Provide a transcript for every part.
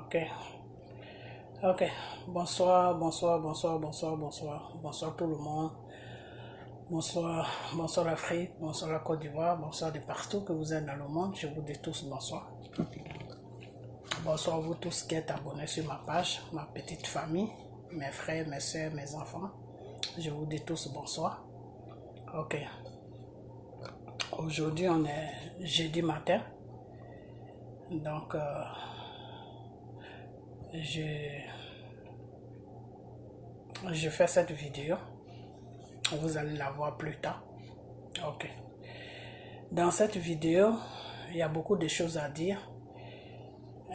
Ok, ok. Bonsoir, bonsoir, bonsoir, bonsoir, bonsoir. Bonsoir tout le monde. Bonsoir, bonsoir l'Afrique, bonsoir la Côte d'Ivoire, bonsoir de partout que vous êtes dans le monde. Je vous dis tous bonsoir. Bonsoir à vous tous qui êtes abonnés sur ma page, ma petite famille, mes frères, mes soeurs, mes enfants. Je vous dis tous bonsoir. Ok. Aujourd'hui, on est jeudi matin. Donc, je fais cette vidéo. Vous allez la voir plus tard. Ok. Dans cette vidéo, il y a beaucoup de choses à dire.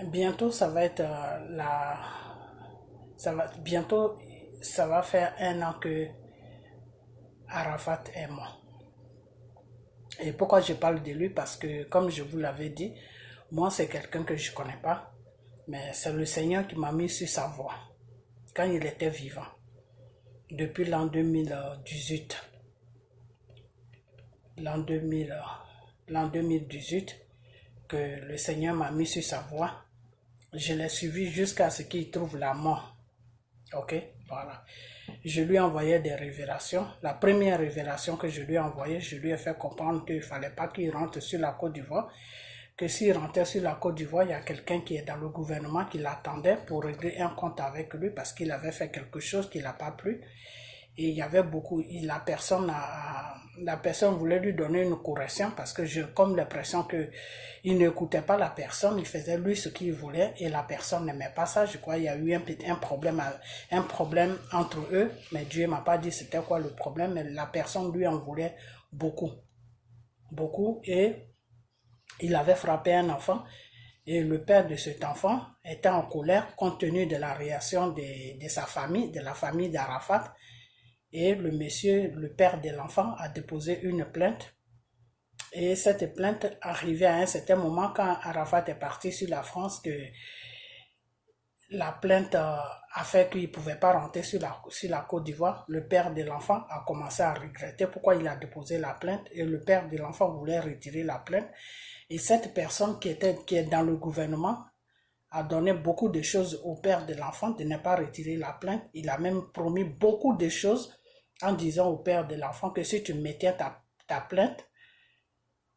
Bientôt, ça va être bientôt, ça va faire 1 an que Arafat est mort. Et pourquoi je parle de lui? Parce que, comme je vous l'avais dit, moi, c'est quelqu'un que je ne connais pas. Mais c'est le Seigneur qui m'a mis sur sa voie quand il était vivant. Depuis l'an 2018. L'an 2018, que le Seigneur m'a mis sur sa voie. Je l'ai suivi jusqu'à ce qu'il trouve la mort. Ok, voilà. Je lui envoyais des révélations. La première révélation que je lui ai envoyée, je lui ai fait comprendre qu'il ne fallait pas qu'il rentre sur la Côte d'Ivoire. Que s'il rentrait sur la Côte d'Ivoire, il y a quelqu'un qui est dans le gouvernement qui l'attendait pour régler un compte avec lui parce qu'il avait fait quelque chose qui n'a pas plu. Et il y avait beaucoup, la personne voulait lui donner une correction parce que j'ai comme l'impression qu'il n'écoutait pas la personne, il faisait lui ce qu'il voulait et la personne n'aimait pas ça. Je crois qu'il y a eu un problème entre eux, mais Dieu ne m'a pas dit c'était quoi le problème, mais la personne lui en voulait beaucoup, beaucoup, et il avait frappé un enfant. Et le père de cet enfant était en colère compte tenu de la réaction de sa famille, de la famille d'Arafat. Et le monsieur, le père de l'enfant, a déposé une plainte. Et cette plainte arrivait à un certain moment quand Arafat est parti sur la France, que la plainte a fait qu'il ne pouvait pas rentrer sur la Côte d'Ivoire. Le père de l'enfant a commencé à regretter pourquoi il a déposé la plainte. Et le père de l'enfant voulait retirer la plainte. Et cette personne qui est dans le gouvernement a donné beaucoup de choses au père de l'enfant de ne pas retirer la plainte. Il a même promis beaucoup de choses en disant au père de l'enfant que si tu mettais ta plainte,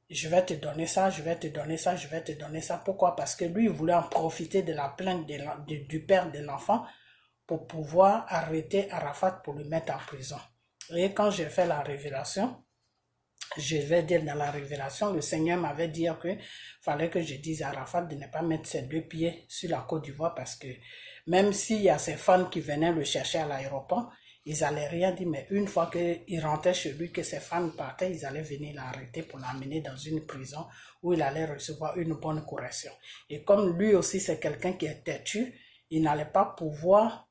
je vais te donner ça, je vais te donner ça, je vais te donner ça. Pourquoi? Parce que lui, il voulait en profiter de la plainte du père de l'enfant pour pouvoir arrêter Arafat pour le mettre en prison. Et quand j'ai fait la révélation, je vais dire dans la révélation, le Seigneur m'avait dit qu'il fallait que je dise à Arafat de ne pas mettre ses 2 pieds sur la Côte d'Ivoire parce que même s'il y a ses fans qui venaient le chercher à l'aéroport, ils n'allaient rien dire, mais une fois qu'il rentrait chez lui, que ses fans partaient, ils allaient venir l'arrêter pour l'amener dans une prison où il allait recevoir une bonne correction. Et comme lui aussi c'est quelqu'un qui est têtu, il n'allait pas pouvoir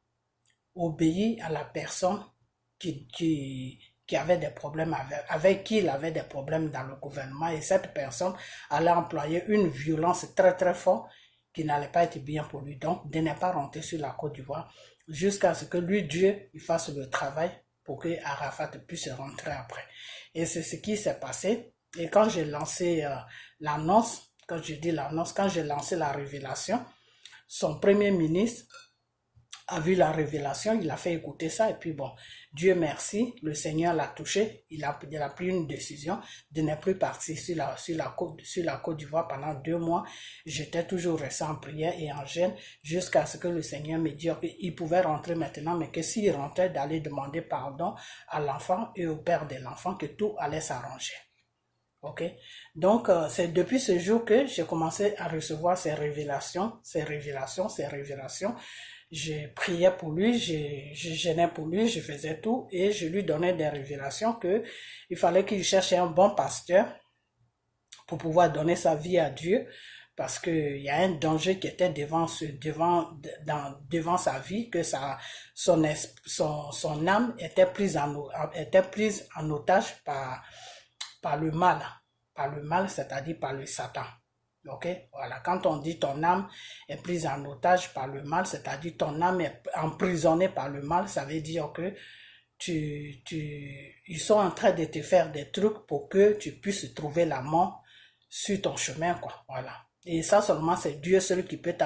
obéir à la personne qui avait des problèmes avec qui il avait des problèmes dans le gouvernement, et cette personne allait employer une violence très très forte qui n'allait pas être bien pour lui. Donc, de ne pas rentrer sur la Côte d'Ivoire jusqu'à ce que lui, Dieu, il fasse le travail pour que Arafat puisse rentrer après. Et c'est ce qui s'est passé. Et quand j'ai lancé l'annonce, quand j'ai lancé la révélation, son premier ministre a vu la révélation, il a fait écouter ça, et puis bon, Dieu merci, le Seigneur l'a touché, il a pris une décision de ne plus partir sur la Côte d'Ivoire pendant 2 mois. J'étais toujours resté en prière et en jeûne jusqu'à ce que le Seigneur me dise qu'il pouvait rentrer maintenant, mais que s'il rentrait, d'aller demander pardon à l'enfant et au père de l'enfant, que tout allait s'arranger. Ok, donc c'est depuis ce jour que j'ai commencé à recevoir ces révélations. Je priais pour lui, je gênais pour lui, je faisais tout et je lui donnais des révélations que il fallait qu'il cherche un bon pasteur pour pouvoir donner sa vie à Dieu, parce qu'il y a un danger qui était devant sa vie, que son âme était prise en otage par le mal, c'est-à-dire par le Satan. Ok, voilà. Quand on dit ton âme est prise en otage par le mal, c'est-à-dire ton âme est emprisonnée par le mal, ça veut dire que ils sont en train de te faire des trucs pour que tu puisses trouver la mort sur ton chemin, quoi. Voilà. Et ça seulement, c'est Dieu seul qui peut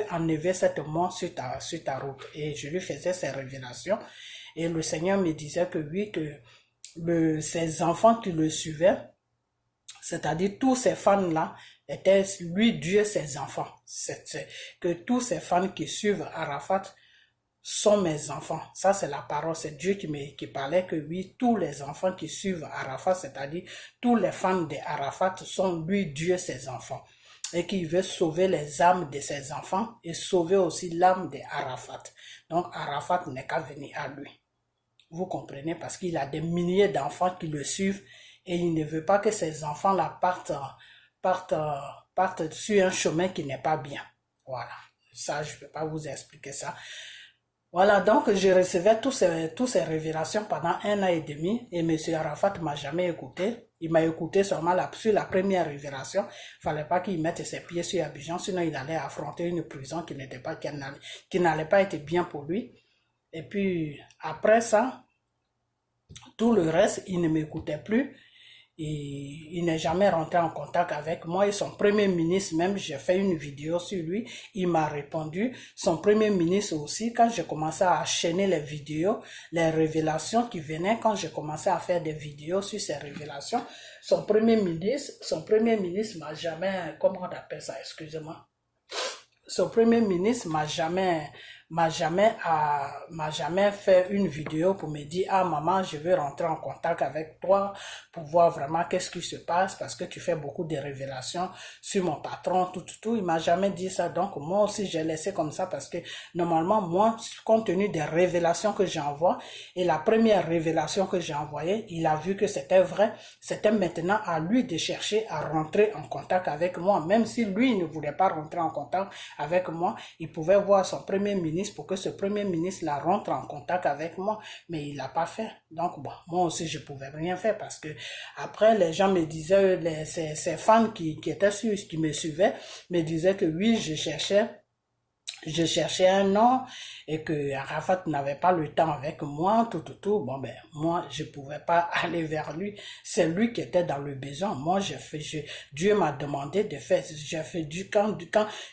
enlever cette mort sur ta route. Et je lui faisais ces révélations. Et le Seigneur me disait que oui, que ses enfants qui le suivaient, c'est-à-dire tous ces fans-là, étaient lui, Dieu, ses enfants. Que tous ces fans qui suivent Arafat sont mes enfants. Ça, c'est la parole. C'est Dieu qui parlait que oui, tous les enfants qui suivent Arafat, c'est-à-dire tous les fans d'Arafat sont lui, Dieu, ses enfants. Et qu'il veut sauver les âmes de ses enfants et sauver aussi l'âme d'Arafat. Donc, Arafat n'est qu'à venir à lui. Vous comprenez? Parce qu'il a des milliers d'enfants qui le suivent et il ne veut pas que ces enfants-là partent sur un chemin qui n'est pas bien. Voilà. Ça, je ne peux pas vous expliquer ça. Voilà, donc je recevais toutes ces révélations pendant 1 an et demi et M. Arafat ne m'a jamais écouté. Il m'a écouté seulement sur la première révélation. Il fallait pas qu'il mette ses pieds sur Abidjan, sinon il allait affronter une prison qui n'allait pas être bien pour lui. Et puis, après ça, tout le reste, il ne m'écoutait plus. Et il n'est jamais rentré en contact avec moi et son premier ministre même, j'ai fait une vidéo sur lui, il m'a répondu, son premier ministre aussi, quand j'ai commencé à enchaîner les vidéos, les révélations qui venaient, quand j'ai commencé à faire des vidéos sur ces révélations, son premier ministre m'a jamais, comment on appelle ça, excusez-moi, son premier ministre m'a jamais fait une vidéo pour me dire, ah maman, je veux rentrer en contact avec toi pour voir vraiment qu'est-ce qui se passe parce que tu fais beaucoup de révélations sur mon patron, tout. Il m'a jamais dit ça. Donc, moi aussi, j'ai laissé comme ça parce que normalement, moi, compte tenu des révélations que j'envoie et la première révélation que j'ai envoyée, il a vu que c'était vrai. C'était maintenant à lui de chercher à rentrer en contact avec moi. Même si lui ne voulait pas rentrer en contact avec moi, il pouvait voir son premier ministre pour que ce premier ministre la rentre en contact avec moi, mais il l'a pas fait. Donc bon, moi aussi je pouvais rien faire parce que après les gens me disaient, ces fans qui me suivaient, me disaient que oui, je cherchais un nom et que Arafat n'avait pas le temps avec moi, tout. Bon, ben, moi, je pouvais pas aller vers lui. C'est lui qui était dans le besoin. Moi, Dieu m'a demandé de faire,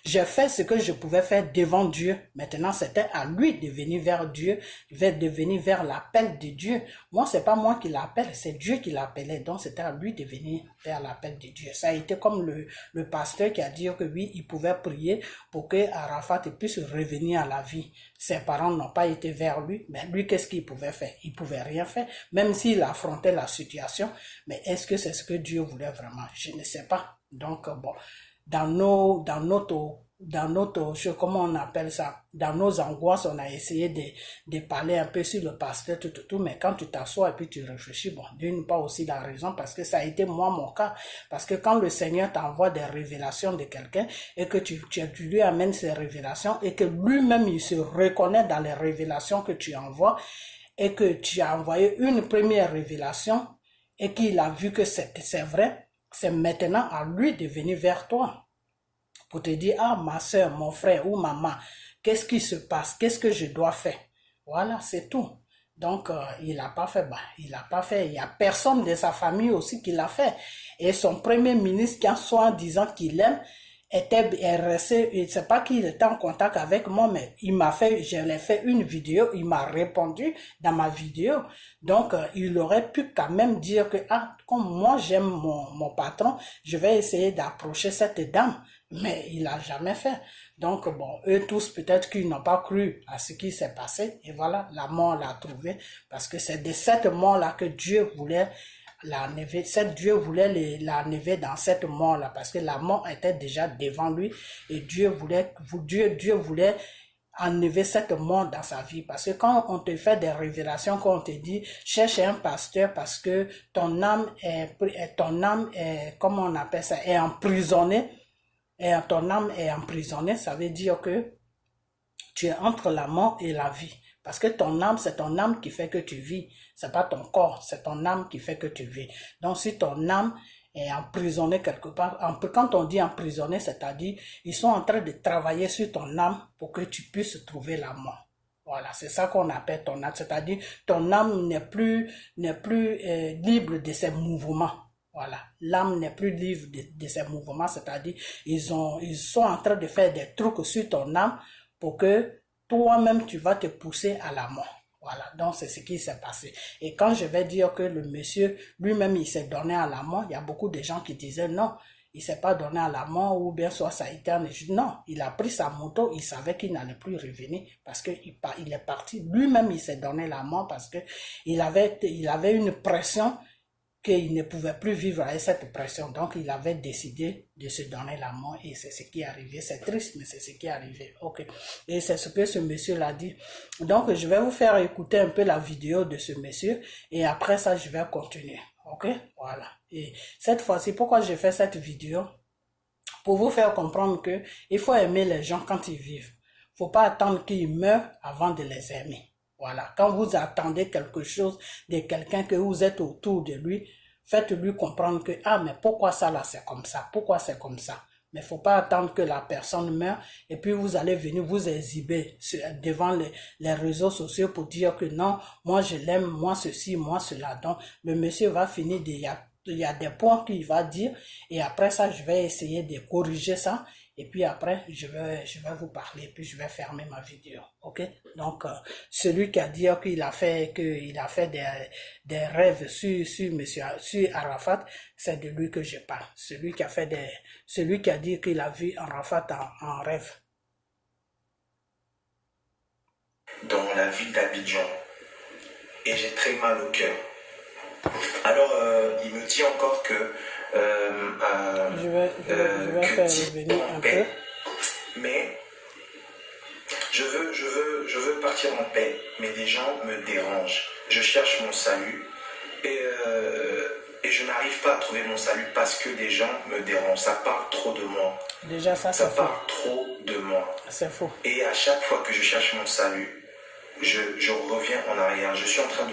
j'ai fait ce que je pouvais faire devant Dieu. Maintenant, c'était à lui de venir vers Dieu, de venir vers l'appel de Dieu. Moi, c'est pas moi qui l'appelle, c'est Dieu qui l'appelait. Donc, c'était à lui de venir vers l'appel de Dieu. Ça a été comme le pasteur qui a dit que oui, il pouvait prier pour que Arafat puisse revenir à la vie. Ses parents n'ont pas été vers lui, mais lui, qu'est-ce qu'il pouvait faire? Il pouvait rien faire, même s'il affrontait la situation. Mais est-ce que c'est ce que Dieu voulait vraiment? Je ne sais pas. Donc, bon, dans notre, comment on appelle ça, dans nos angoisses, on a essayé de parler un peu sur le pasteur, tout, mais quand tu t'assois et puis tu réfléchis, bon, d'une part aussi la raison, parce que ça a été moi mon cas, parce que quand le Seigneur t'envoie des révélations de quelqu'un et que tu lui amènes ces révélations et que lui-même il se reconnaît dans les révélations que tu envoies et que tu as envoyé une première révélation et qu'il a vu que c'est vrai, c'est maintenant à lui de venir vers toi pour te dire, ah, ma soeur, mon frère ou maman, qu'est-ce qui se passe? Qu'est-ce que je dois faire? Voilà, c'est tout. Donc, il n'a pas fait, il n'a pas fait. Il n'y a personne de sa famille aussi qui l'a fait. Et son premier ministre, qui en soi disant qu'il aime, est resté, c'est pas qu'il était en contact avec moi, mais je l'ai fait une vidéo, il m'a répondu dans ma vidéo. Donc, il aurait pu quand même dire que, ah, comme moi j'aime mon patron, je vais essayer d'approcher cette dame. Mais il n'a jamais fait. Donc, bon, eux tous, peut-être qu'ils n'ont pas cru à ce qui s'est passé. Et voilà, la mort l'a trouvé. Parce que c'est de cette mort-là que Dieu voulait l'enlever. Dieu voulait l'enlever dans cette mort-là. Parce que la mort était déjà devant lui. Et Dieu voulait enlever cette mort dans sa vie. Parce que quand on te fait des révélations, quand on te dit, cherche un pasteur parce que ton âme est, comment on appelle ça, est emprisonnée. Et ton âme est emprisonnée, ça veut dire que tu es entre la mort et la vie. Parce que ton âme, c'est ton âme qui fait que tu vis. C'est pas ton corps, c'est ton âme qui fait que tu vis. Donc, si ton âme est emprisonnée quelque part, quand on dit emprisonnée, c'est-à-dire, ils sont en train de travailler sur ton âme pour que tu puisses trouver la mort. Voilà, c'est ça qu'on appelle ton âme. C'est-à-dire, ton âme n'est plus libre de ses mouvements. Voilà, l'âme n'est plus libre de ses mouvements, c'est-à-dire ils sont en train de faire des trucs sur ton âme pour que toi-même tu vas te pousser à la mort. Voilà, donc c'est ce qui s'est passé. Et quand je vais dire que le monsieur lui-même il s'est donné à la mort, il y a beaucoup de gens qui disaient non, il s'est pas donné à la mort ou bien soit ça a été un échec. Non, il a pris sa moto, il savait qu'il n'allait plus revenir parce que il est parti. Lui-même il s'est donné la mort parce que il avait une pression qu'il ne pouvait plus vivre avec cette pression. Donc, il avait décidé de se donner la mort et c'est ce qui est arrivé. C'est triste, mais c'est ce qui est arrivé. Ok. Et c'est ce que ce monsieur l'a dit. Donc, je vais vous faire écouter un peu la vidéo de ce monsieur et après ça, je vais continuer. Ok. Voilà. Et cette fois-ci, pourquoi j'ai fait cette vidéo? Pour vous faire comprendre que il faut aimer les gens quand ils vivent. Faut pas attendre qu'ils meurent avant de les aimer. Voilà, quand vous attendez quelque chose de quelqu'un que vous êtes autour de lui, faites-lui comprendre que, ah, mais pourquoi ça là, c'est comme ça, pourquoi c'est comme ça. Mais il ne faut pas attendre que la personne meure et puis vous allez venir vous exhiber devant les réseaux sociaux pour dire que non, moi je l'aime, moi ceci, moi cela. Donc, le monsieur va finir il y a des points qu'il va dire et après ça, je vais essayer de corriger ça. Et puis après, je vais vous parler, puis je vais fermer ma vidéo, ok? Donc, celui qui a dit qu'il a fait des rêves sur Arafat, c'est de lui que je parle. Celui qui a dit qu'il a vu Arafat en rêve. Dans la ville d'Abidjan, et j'ai très mal au cœur. Alors, il me dit encore que je vais faire revenir un peu. Mais je veux partir en paix, mais des gens me dérangent. Je cherche mon salut et je n'arrive pas à trouver mon salut parce que des gens me dérangent. Ça parle trop de moi. Déjà, ça parle trop de moi. C'est faux. Et à chaque fois que je cherche mon salut, je reviens en arrière. Je suis en train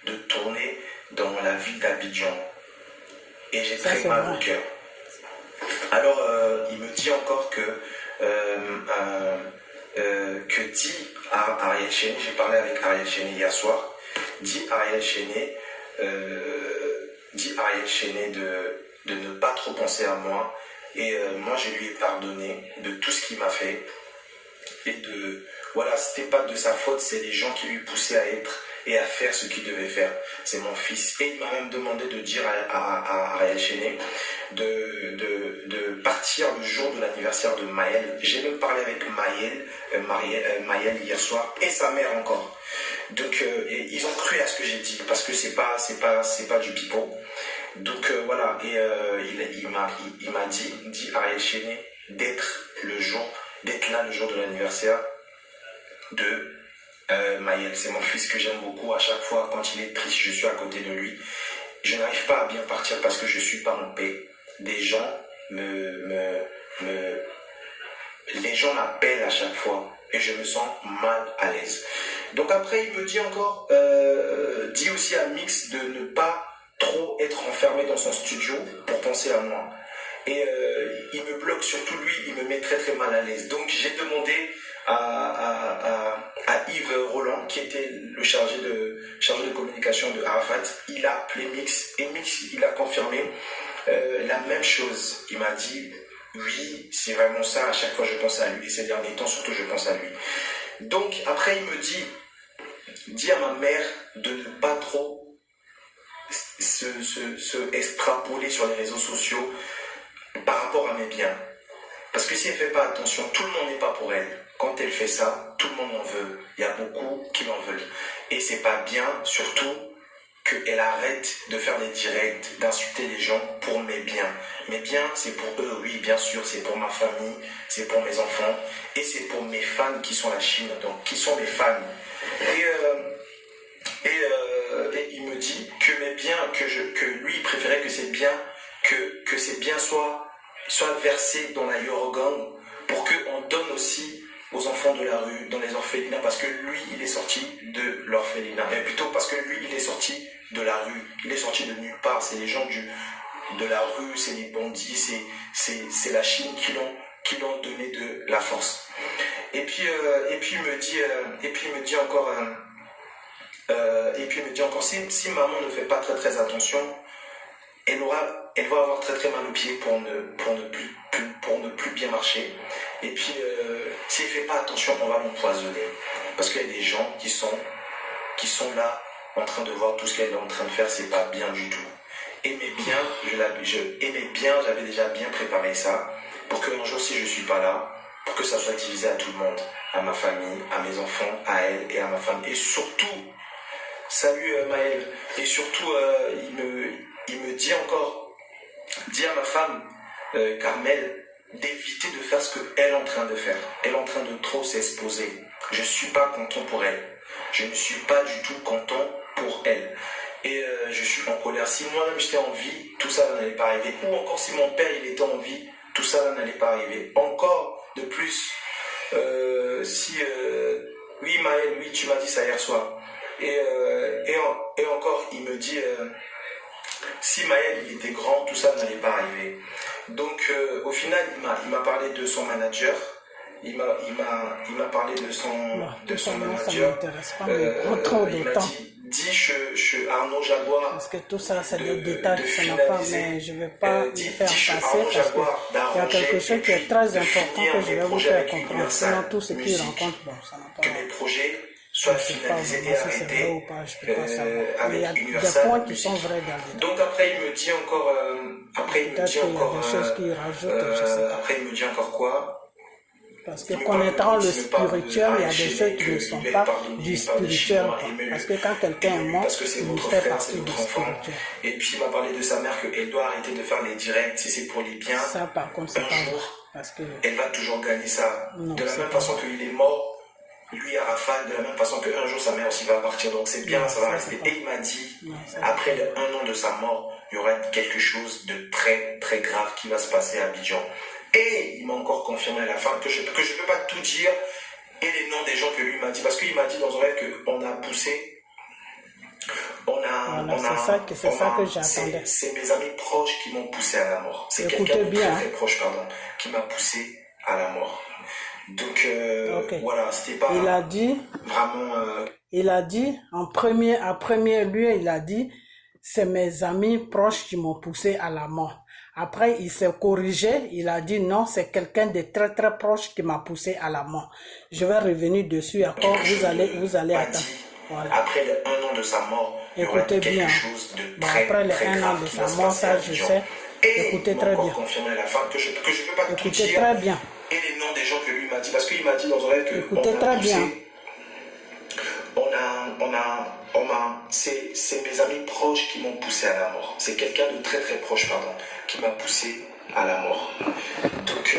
de tourner dans la ville d'Abidjan. Et j'ai très mal au cœur. Alors, il me dit encore que dit à Ariel Chéné, j'ai parlé avec Ariel Chéné hier soir, dit Ariel Chéné de ne pas trop penser à moi. Et moi, je lui ai pardonné de tout ce qu'il m'a fait. Et voilà, c'était pas de sa faute, c'est les gens qui lui poussaient à être et à faire ce qu'il devait faire. C'est mon fils. Et il m'a même demandé de dire à Ariel Chéné de partir le jour de l'anniversaire de Maël. J'ai même parlé avec Maël hier soir et sa mère encore. Donc ils ont cru à ce que j'ai dit parce que c'est pas du pipeau. Donc voilà, et il m'a dit Ariel Chéné d'être là le jour de l'anniversaire de Maël. C'est mon fils que j'aime beaucoup. À chaque fois, quand il est triste, je suis à côté de lui. Je n'arrive pas à bien partir parce que je ne suis pas en paix. Des gens les gens m'appellent à chaque fois et je me sens mal à l'aise. Donc après, il me dit encore, dit aussi à Mix de ne pas trop être enfermé dans son studio pour penser à moi. Et il me bloque, surtout lui, il me met très très mal à l'aise. Donc j'ai demandé à Yves Roland, qui était le chargé de communication de Arafat. Il a appelé Mix et Mix, il a confirmé la même chose. Il m'a dit, oui, c'est vraiment ça, à chaque fois je pense à lui. Et ces derniers temps, surtout, je pense à lui. Donc après, il me dit à ma mère de ne pas trop se extrapoler sur les réseaux sociaux par rapport à mes biens. Parce que si elle ne fait pas attention, tout le monde n'est pas pour elle. Quand elle fait ça, tout le monde en veut. Il y a beaucoup qui l'en veulent. Et c'est pas bien, surtout, qu'elle arrête de faire des directs, d'insulter les gens pour mes biens. Mes biens, c'est pour eux, oui, bien sûr, c'est pour ma famille, c'est pour mes enfants, et c'est pour mes fans qui sont la Chine, donc qui sont mes fans. Et il me dit que mes biens, que lui, il préférait que ces biens soient versés dans la Eurogang pour qu'on donne aussi aux enfants de la rue, dans les orphelinats, parce que lui, il est sorti de l'orphelinat, mais plutôt parce que lui, il est sorti de la rue, il est sorti de nulle part, c'est les gens de la rue, c'est les bandits, c'est la Chine qui l'ont donné de la force. Et puis il me dit encore, si maman ne fait pas très très attention, elle va avoir très très mal aux pieds pour ne plus bien marcher. Et puis, si elle ne fait pas attention, on va l'empoisonner. Parce qu'il y a des gens qui sont là en train de voir tout ce qu'elle est en train de faire, c'est pas bien du tout. Aimais bien, j'avais déjà bien préparé ça, pour qu'un jour, si je suis pas là, pour que ça soit divisé à tout le monde, à ma famille, à mes enfants, à elle et à ma femme. Et surtout, salut Maël, et surtout, il me dit encore, dis à ma femme, Carmel, d'éviter de faire ce qu'elle est en train de faire. Elle est en train de trop s'exposer. Je ne suis pas content pour elle. Je ne suis pas du tout content pour elle. Et je suis en colère. Si moi-même j'étais en vie, tout ça n'allait pas arriver. Ou encore si mon père il était en vie, tout ça n'allait pas arriver. Encore de plus, oui Maël, oui tu m'as dit ça hier soir. Et encore il me dit, si Maël il était grand, tout ça n'allait pas arriver. Donc au final il m'a parlé de son manager. Il m'a parlé de son manager. Ça m'intéresse pas, mais trop il de m'a temps. dit Arnaud Jaguar. Parce que tout ça, c'est des détails, ça n'a pas, mais je ne vais pas le faire passer parce qu'il y a quelque chose qui est très important que je vais vous faire comprendre. Sinon, tout ce qu'il rencontre, bon, ça n'a pas. Que mes projets soient finalisés et arrêtés ou pas, je peux pas savoir. Mais il y a des Universal points qui sont vrais dans le détail. Donc après, il me dit encore. Peut-être qu'il y a des choses qu'il rajoute, je sais pas. Après, il me dit encore quoi? Parce que connaîtrant le spirituel, il y a des choses qui ne sont pas du spirituel. Parce que quand quelqu'un est mort, il fait partie du spirituel. Et puis il m'a parlé de sa mère qu'elle doit arrêter de faire les directs si c'est pour les biens. Ça par contre, c'est pas vrai. Parce que elle va toujours gagner ça. De la même façon qu'il est mort, lui Arafat, de la même façon qu'un jour sa mère aussi va partir. Donc c'est bien, ça va rester. Et il m'a dit, après un an de sa mort, il y aura quelque chose de très très grave qui va se passer à Abidjan. Et il m'a encore confirmé à la fin que je ne peux pas tout dire et les noms des gens que lui m'a dit. Parce qu'il m'a dit dans un rêve qu'on a poussé. C'est ça que j'attendais. C'est mes amis proches qui m'ont poussé à la mort. C'est quelqu'un de très, très proche, pardon, qui m'a poussé à la mort. Donc voilà, c'était pas il a dit, vraiment... Il a dit, en premier lieu, il a dit, c'est mes amis proches qui m'ont poussé à la mort. Après, il s'est corrigé, il a dit non, c'est quelqu'un de très très proche qui m'a poussé à la mort. Je vais revenir dessus, encore, vous allez attendre. Voilà. Après le 1 an de sa mort, écoutez bien. Après le 1 an de sa mort, ça je sais. Écoutez très bien. À la fin que je peux pas écoutez tout dire, très bien. Et les noms des gens que lui m'a dit, parce qu'il m'a dit dans un rêve que écoutez très bien. C'est mes amis proches qui m'ont poussé à la mort. C'est quelqu'un de très très proche, pardon, qui m'a poussé à la mort. Donc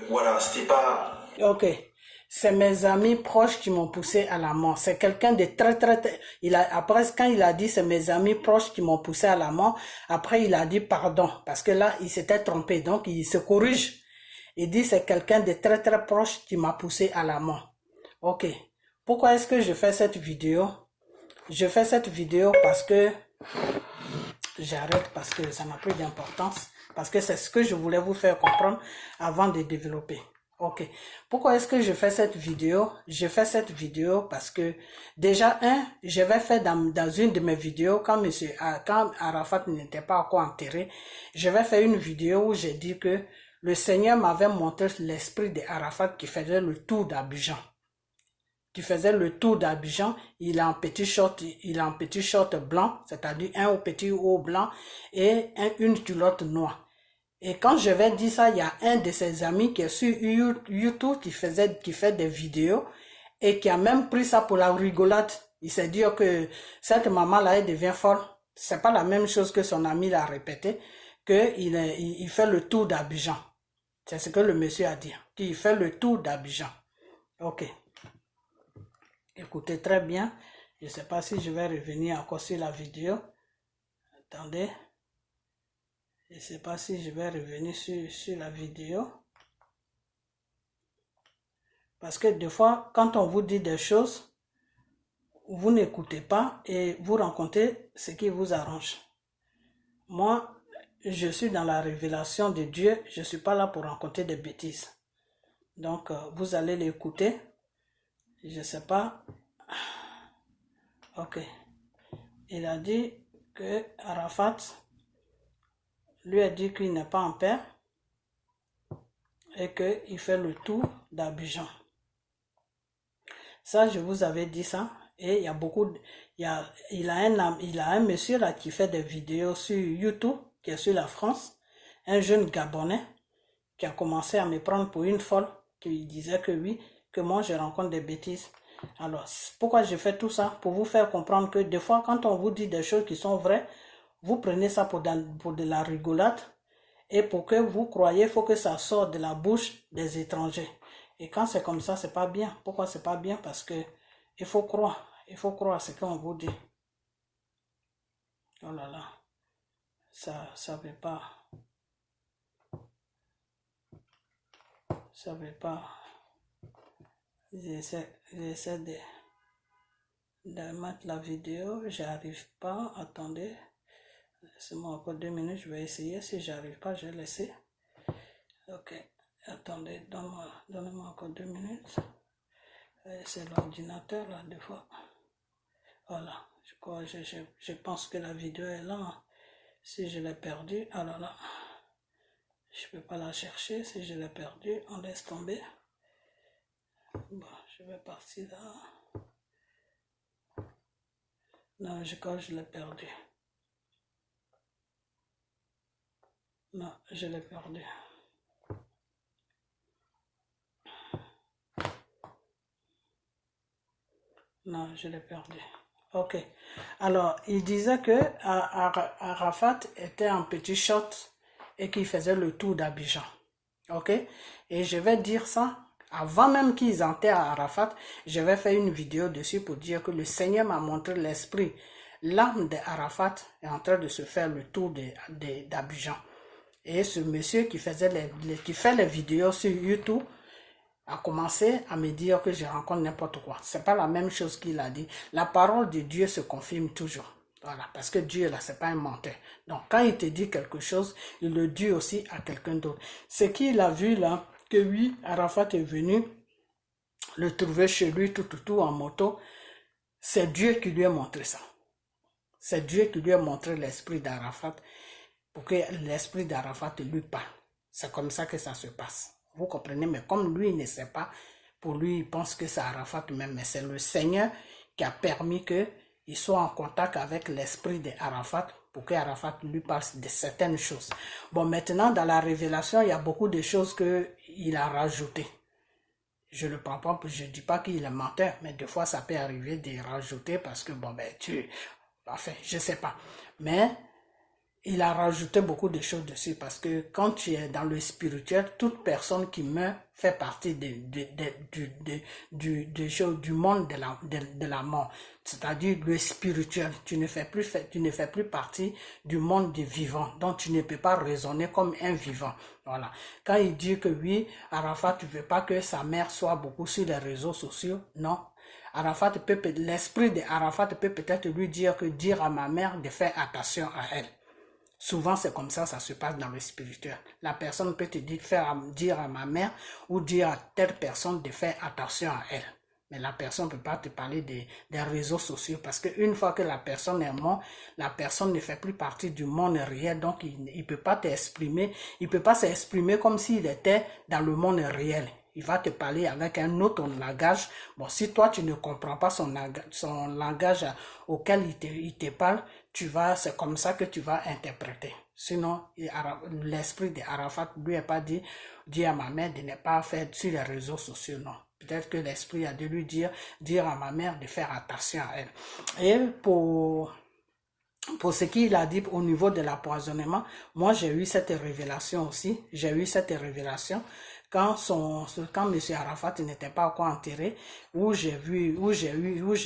voilà, c'était pas... Ok. C'est mes amis proches qui m'ont poussé à la mort. C'est quelqu'un de très... Après, quand il a dit c'est mes amis proches qui m'ont poussé à la mort, après il a dit pardon. Parce que là, il s'était trompé. Donc, il se corrige. Il dit c'est quelqu'un de très très proche qui m'a poussé à la mort. Ok. Pourquoi est-ce que je fais cette vidéo? Je fais cette vidéo parce que... J'arrête parce que ça n'a plus d'importance. Parce que c'est ce que je voulais vous faire comprendre avant de développer. Ok. Pourquoi est-ce que je fais cette vidéo? Je fais cette vidéo parce que déjà, j'avais fait dans une de mes vidéos, quand Arafat n'était pas encore enterré, j'avais fait une vidéo où j'ai dit que le Seigneur m'avait montré l'esprit d'Arafat qui faisait le tour d'Abidjan. Il a un petit short blanc, c'est-à-dire un petit haut blanc et une culotte noire. Et quand je vais dire ça, il y a un de ses amis qui est sur YouTube qui fait des vidéos et qui a même pris ça pour la rigolade. Il s'est dit que cette maman-là, elle devient folle. C'est pas la même chose que son ami l'a répété, qu'il fait le tour d'Abidjan. C'est ce que le monsieur a dit, qu'il fait le tour d'Abidjan. Ok. Écoutez très bien. Je ne sais pas si je vais revenir encore sur la vidéo. Attendez. Je ne sais pas si je vais revenir sur la vidéo. Parce que des fois, quand on vous dit des choses, vous n'écoutez pas et vous rencontrez ce qui vous arrange. Moi, je suis dans la révélation de Dieu. Je ne suis pas là pour rencontrer des bêtises. Donc, vous allez l'écouter. Je ne sais pas. Ok. Il a dit que Arafat lui a dit qu'il n'est pas en paix et qu'il fait le tour d'Abidjan. Ça, je vous avais dit ça. Et il y a beaucoup, il a un monsieur là qui fait des vidéos sur YouTube, qui est sur la France, un jeune Gabonais qui a commencé à me prendre pour une folle, qui disait que oui, que moi je rencontre des bêtises. Alors, pourquoi je fais tout ça? Pour vous faire comprendre que des fois, quand on vous dit des choses qui sont vraies, vous prenez ça pour de la rigolade. Et pour que vous croyez, il faut que ça sorte de la bouche des étrangers. Et quand c'est comme ça, c'est pas bien. Pourquoi c'est pas bien? Parce que il faut croire ce qu'on vous dit. Oh là là, ça veut pas. Ça veut pas. J'essaie de mettre la vidéo, j'arrive pas. Attendez, laissez-moi encore 2 minutes, je vais essayer. Si j'arrive pas, je vais laisser. Ok, attendez, donnez-moi encore 2 minutes. C'est l'ordinateur là, des fois. Voilà, je pense que la vidéo est là. Si je l'ai perdue, alors là, je peux pas la chercher. Si je l'ai perdue, on laisse tomber. Bon, je vais partir là. Non, je crois que je l'ai perdu. Non, je l'ai perdu. Non, je l'ai perdu. Ok. Alors, il disait que Arafat était en petit short et qu'il faisait le tour d'Abidjan. Ok. Et je vais dire ça, avant même qu'ils enterrent Arafat, je vais faire une vidéo dessus pour dire que le Seigneur m'a montré l'esprit. L'âme d'Arafat est en train de se faire le tour d'Abidjan. Et ce monsieur qui fait les vidéos sur YouTube a commencé à me dire que je rencontre n'importe quoi. C'est pas la même chose qu'il a dit. La parole de Dieu se confirme toujours. Voilà, parce que Dieu, là, c'est pas un menteur. Donc, quand il te dit quelque chose, il le dit aussi à quelqu'un d'autre. Ce qu'il a vu, là, que oui, Arafat est venu le trouver chez lui, tout en moto, c'est Dieu qui lui a montré ça. C'est Dieu qui lui a montré l'esprit d'Arafat pour que l'esprit d'Arafat lui parle. C'est comme ça que ça se passe. Vous comprenez? Mais comme lui, il ne sait pas, pour lui, il pense que c'est Arafat même. Mais c'est le Seigneur qui a permis qu'il soit en contact avec l'esprit d'Arafat pour qu'Arafat lui parle de certaines choses. Bon, maintenant, dans la révélation, il y a beaucoup de choses qu'il a rajoutées. Je ne le prends pas, je ne dis pas qu'il est menteur, mais des fois, ça peut arriver de rajouter parce que, bon, ben, enfin, je ne sais pas. Mais il a rajouté beaucoup de choses dessus parce que quand tu es dans le spirituel, toute personne qui meurt fait partie du monde de la mort. C'est-à-dire le spirituel. Tu ne fais plus partie du monde des vivants. Donc tu ne peux pas raisonner comme un vivant. Voilà. Quand il dit que oui, Arafat, tu ne veux pas que sa mère soit beaucoup sur les réseaux sociaux, non. L'esprit d'Arafat peut peut-être lui dire à ma mère de faire attention à elle. Souvent, c'est comme ça se passe dans le spirituel. La personne peut te dire à ma mère ou dire à telle personne de faire attention à elle. Mais la personne ne peut pas te parler des réseaux sociaux parce qu'une fois que la personne est morte, la personne ne fait plus partie du monde réel. Donc, il ne peut pas t'exprimer. Il ne peut pas s'exprimer comme s'il était dans le monde réel. Il va te parler avec un autre langage. Bon, si toi, tu ne comprends pas son langage auquel il te parle, c'est comme ça que tu vas interpréter. Sinon, l'esprit d'Arafat lui a pas dit à ma mère de ne pas faire sur les réseaux sociaux, non. Peut-être que l'esprit a dû lui dire à ma mère de faire attention à elle. Et pour ce qu'il a dit au niveau de l'empoisonnement, moi j'ai eu cette révélation aussi. J'ai eu cette révélation quand M. Arafat n'était pas encore enterré, où je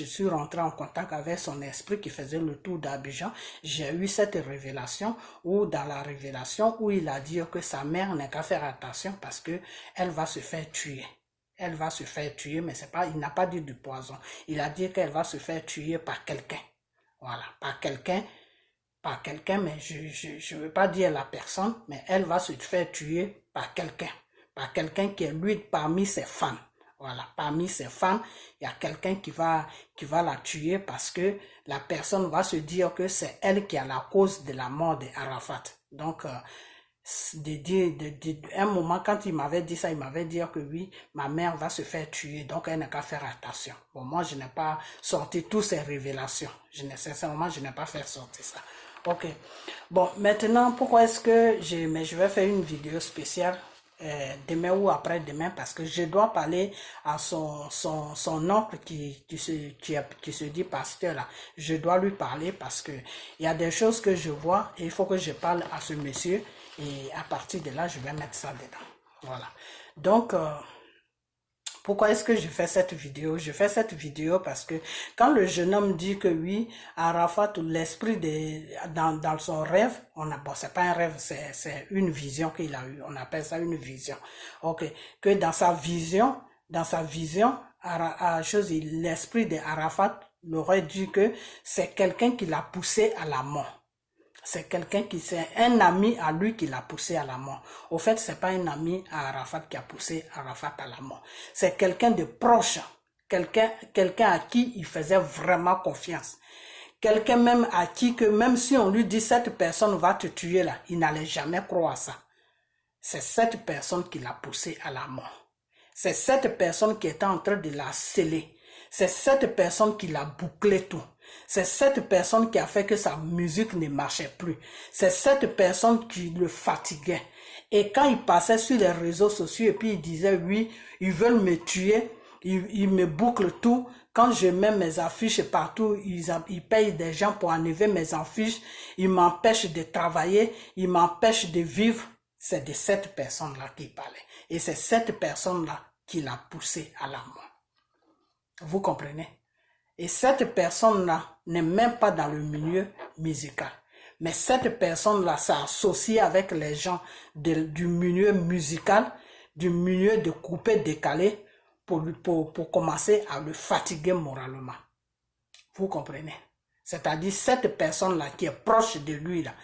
suis rentré en contact avec son esprit qui faisait le tour d'Abidjan. J'ai eu cette révélation, où dans la révélation, où il a dit que sa mère n'a qu'à faire attention parce que elle va se faire tuer. Elle va se faire tuer, mais il n'a pas dit du poison. Il a dit qu'elle va se faire tuer par quelqu'un. Voilà, par quelqu'un, mais je ne veux pas dire la personne, mais elle va se faire tuer par quelqu'un qui est lui parmi ses femmes. Voilà, parmi ses femmes, il y a quelqu'un qui va la tuer parce que la personne va se dire que c'est elle qui a la cause de la mort d'Arafat. Donc, un moment, quand il m'avait dit ça, il m'avait dit que oui, ma mère va se faire tuer, donc elle n'a qu'à faire attention. Bon, moi, je n'ai pas sorti toutes ces révélations. Sincèrement, je n'ai pas fait sortir ça. Ok. Bon, maintenant, pourquoi est-ce que je vais faire une vidéo spéciale demain ou après-demain, parce que je dois parler à son oncle qui se dit pasteur là. Je dois lui parler parce que il y a des choses que je vois et il faut que je parle à ce monsieur. Et à partir de là, je vais mettre ça dedans. Voilà. Donc, pourquoi est-ce que je fais cette vidéo? Je fais cette vidéo parce que quand le jeune homme dit que oui, Arafat, l'esprit dans son rêve, bon, c'est pas un rêve, c'est une vision qu'il a eue. On appelle ça une vision. Ok. Que dans sa vision, l'esprit d'Arafat l'aurait dit que c'est quelqu'un qui l'a poussé à la mort. C'est c'est un ami à lui qui l'a poussé à la mort. Au fait, c'est pas un ami à Arafat qui a poussé Arafat à la mort. C'est quelqu'un de proche. Quelqu'un à qui il faisait vraiment confiance. Quelqu'un même à qui que même si on lui dit cette personne va te tuer là, il n'allait jamais croire à ça. C'est cette personne qui l'a poussé à la mort. C'est cette personne qui était en train de la sceller. C'est cette personne qui l'a bouclé tout. C'est cette personne qui a fait que sa musique ne marchait plus. C'est cette personne qui le fatiguait. Et quand il passait sur les réseaux sociaux et puis il disait oui, ils veulent me tuer, ils me bouclent tout. Quand je mets mes affiches partout, ils payent des gens pour enlever mes affiches. Ils m'empêchent de travailler, ils m'empêchent de vivre. C'est de cette personne-là qu'il parlait. Et c'est cette personne-là qui l'a poussé à la mort. Vous comprenez? Et cette personne-là n'est même pas dans le milieu musical. Mais cette personne-là s'est associée avec les gens du milieu musical, du milieu de coupé-décalé, pour commencer à le fatiguer moralement. Vous comprenez? C'est-à-dire cette personne-là qui est proche de lui, là,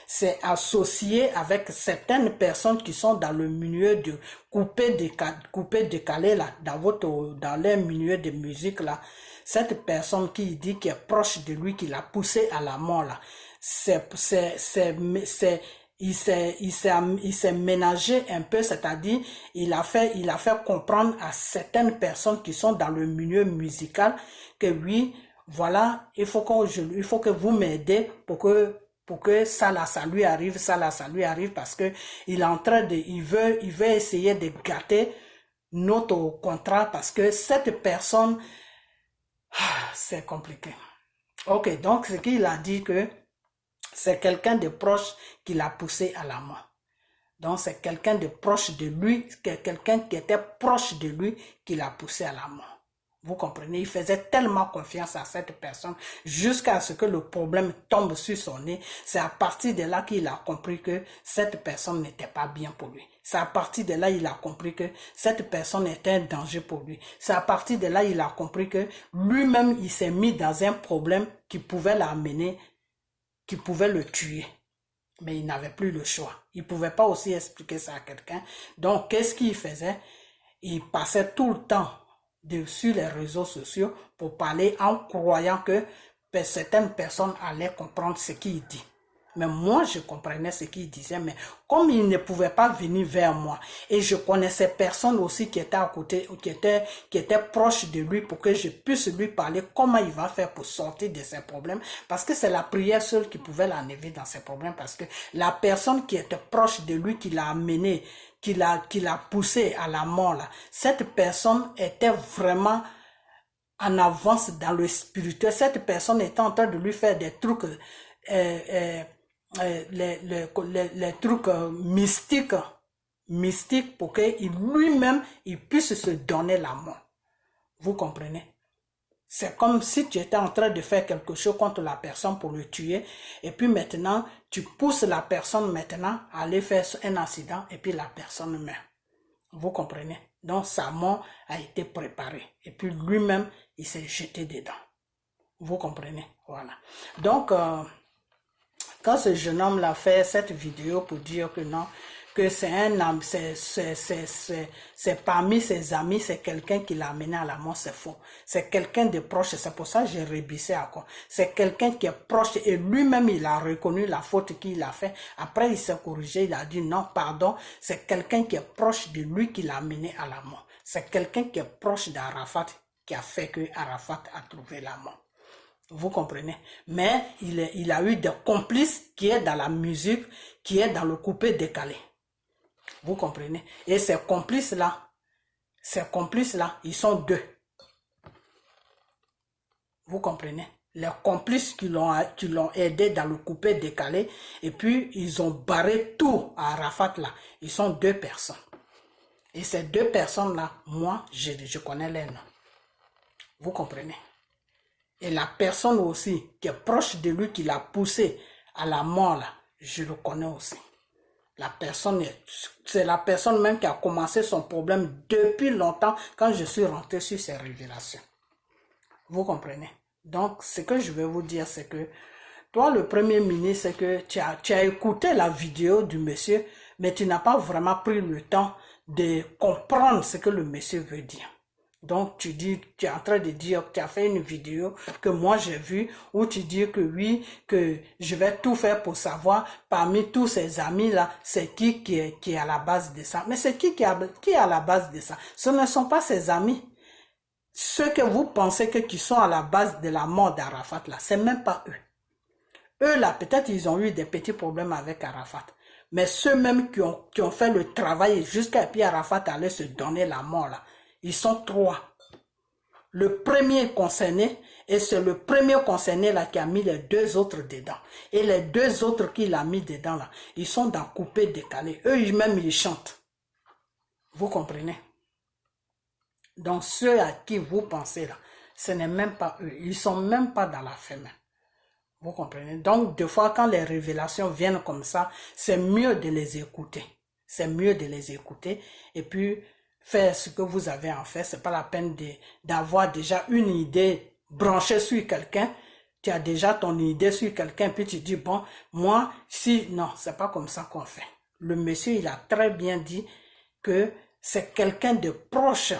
s'est associée avec certaines personnes qui sont dans le milieu de coupé-décalé, là, dans leur milieu de musique, là. Cette personne qui dit qu'il est proche de lui, qui l'a poussé à la mort, là, il s'est ménagé un peu, c'est-à-dire il a fait comprendre à certaines personnes qui sont dans le milieu musical que oui, voilà, il faut que vous m'aidez pour que ça lui arrive, parce que il est en train il veut essayer de gâter notre contrat, parce que cette personne, c'est compliqué. Ok, donc ce qu'il a dit que c'est quelqu'un de proche qui l'a poussé à la mort. Donc c'est quelqu'un de proche de lui, quelqu'un qui était proche de lui qui l'a poussé à la mort. Vous comprenez? Il faisait tellement confiance à cette personne jusqu'à ce que le problème tombe sur son nez. C'est à partir de là qu'il a compris que cette personne n'était pas bien pour lui. C'est à partir de là qu'il a compris que cette personne était un danger pour lui. C'est à partir de là qu'il a compris que lui-même, il s'est mis dans un problème qui pouvait l'amener, qui pouvait le tuer. Mais il n'avait plus le choix. Il ne pouvait pas aussi expliquer ça à quelqu'un. Donc, qu'est-ce qu'il faisait? Il passait tout le temps sur les réseaux sociaux pour parler en croyant que certaines personnes allaient comprendre ce qu'il dit. Mais moi, je comprenais ce qu'il disait, mais comme il ne pouvait pas venir vers moi, et je connaissais personne aussi qui était à côté, qui était proche de lui pour que je puisse lui parler comment il va faire pour sortir de ses problèmes, parce que c'est la prière seule qui pouvait l'enlever dans ses problèmes, parce que la personne qui était proche de lui, qui l'a amené, qui l'a poussé à la mort, là, cette personne était vraiment en avance dans le spirituel. Cette personne était en train de lui faire des trucs, les trucs mystiques pour qu'il lui-même il puisse se donner la mort. Vous comprenez? C'est comme si tu étais en train de faire quelque chose contre la personne pour le tuer, et puis maintenant tu pousses la personne maintenant à aller faire un accident et puis la personne meurt. Vous comprenez? Donc sa mort a été préparée et puis lui-même il s'est jeté dedans. Vous comprenez? Voilà. Donc quand ce jeune homme l'a fait cette vidéo pour dire que non, que c'est un homme, c'est parmi ses amis, c'est quelqu'un qui l'a amené à la mort, c'est faux. C'est quelqu'un de proche, c'est pour ça que j'ai rebissé à quoi. C'est quelqu'un qui est proche et lui-même il a reconnu la faute qu'il a fait. Après il s'est corrigé, il a dit non, pardon, c'est quelqu'un qui est proche de lui qui l'a amené à la mort. C'est quelqu'un qui est proche d'Arafat qui a fait que Arafat a trouvé la mort. Vous comprenez? Mais il a eu des complices qui est dans la musique, qui est dans le coupé décalé. Vous comprenez? Et ces complices-là, ils sont deux. Vous comprenez? Les complices qui l'ont aidé dans le coupé décalé, et puis ils ont barré tout à Arafat là. Ils sont deux personnes. Et ces deux personnes-là, moi, je connais les noms. Vous comprenez? Et la personne aussi qui est proche de lui, qui l'a poussé à la mort là, je le connais aussi. La personne, c'est la personne même qui a commencé son problème depuis longtemps quand je suis rentré sur ces révélations. Vous comprenez? Donc, ce que je vais vous dire, c'est que toi, le Premier ministre, c'est que tu as écouté la vidéo du monsieur, mais tu n'as pas vraiment pris le temps de comprendre ce que le monsieur veut dire. Donc, tu es en train de dire que tu as fait une vidéo que moi j'ai vue où tu dis que oui, que je vais tout faire pour savoir parmi tous ces amis-là, c'est qui est à la base de ça. Mais c'est qui est à la base de ça? Ce ne sont pas ses amis. Ceux que vous pensez qui sont à la base de la mort d'Arafat, là, c'est même pas eux. Eux, là, peut-être ils ont eu des petits problèmes avec Arafat. Mais ceux-mêmes qui ont fait le travail jusqu'à puis Arafat allait se donner la mort, là, ils sont trois. Le premier concerné, et c'est le premier concerné là qui a mis les deux autres dedans. Et les deux autres qu'il a mis dedans là, ils sont dans coupé décalé. Eux-mêmes, ils chantent. Vous comprenez? Donc ceux à qui vous pensez là, ce n'est même pas eux. Ils ne sont même pas dans la famille. Vous comprenez? Donc des fois quand les révélations viennent comme ça, c'est mieux de les écouter. C'est mieux de les écouter. Et puis faire ce que vous avez en fait, c'est pas la peine d'avoir déjà une idée branchée sur quelqu'un. Tu as déjà ton idée sur quelqu'un, puis tu dis, bon, moi, si, non, c'est pas comme ça qu'on fait. Le monsieur, il a très bien dit que c'est quelqu'un de proche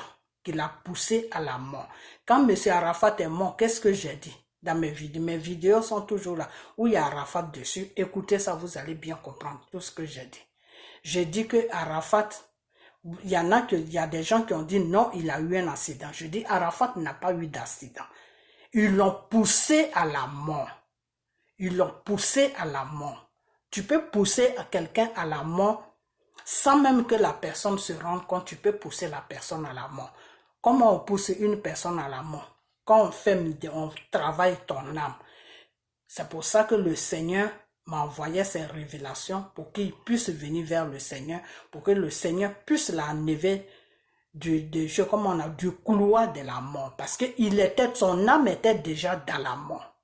qui l'a poussé à la mort. Quand monsieur Arafat est mort, qu'est-ce que j'ai dit dans mes vidéos? Mes vidéos sont toujours là, où il y a Arafat dessus. Écoutez ça, vous allez bien comprendre tout ce que j'ai dit. J'ai dit que Arafat, il y a des gens qui ont dit non, il a eu un accident. Je dis Arafat n'a pas eu d'accident. Ils l'ont poussé à la mort. Ils l'ont poussé à la mort. Tu peux pousser quelqu'un à la mort sans même que la personne se rende compte. Tu peux pousser la personne à la mort. Comment on pousse une personne à la mort? Quand on travaille ton âme. C'est pour ça que le Seigneur m'a envoyé ces révélations pour qu'il puisse venir vers le Seigneur, pour que le Seigneur puisse l'enlever du couloir de la mort. Parce que son âme était déjà dans la mort.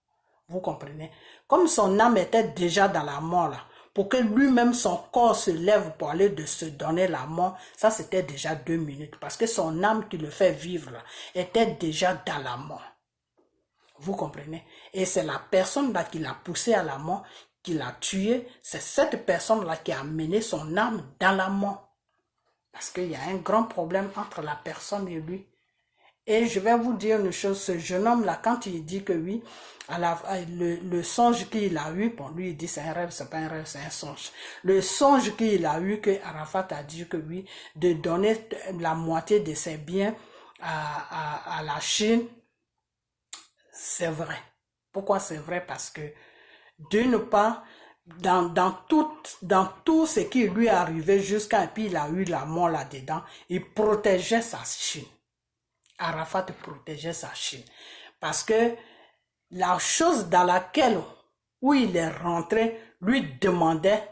Vous comprenez? Comme son âme était déjà dans la mort, là, pour que lui-même, son corps se lève pour aller de se donner la mort, ça c'était déjà 2 minutes. Parce que son âme qui le fait vivre, là, était déjà dans la mort. Vous comprenez? Et c'est la personne là qui l'a poussé à la mort, qui l'a tué. C'est cette personne-là qui a mené son âme dans la mort. Parce qu'il y a un grand problème entre la personne et lui. Et je vais vous dire une chose, ce jeune homme-là, quand il dit que oui, le songe qu'il a eu, bon, lui il dit c'est un rêve, c'est pas un rêve, c'est un songe. Le songe qu'il a eu, que Arafat a dit que oui, de donner la moitié de ses biens à la Chine, c'est vrai. Pourquoi c'est vrai? Parce que d'une part, dans tout ce qui lui est arrivé jusqu'à puis il a eu la mort là-dedans, il protégeait sa Chine. Arafat protégeait sa Chine. Parce que la chose dans laquelle, où il est rentré, lui demandait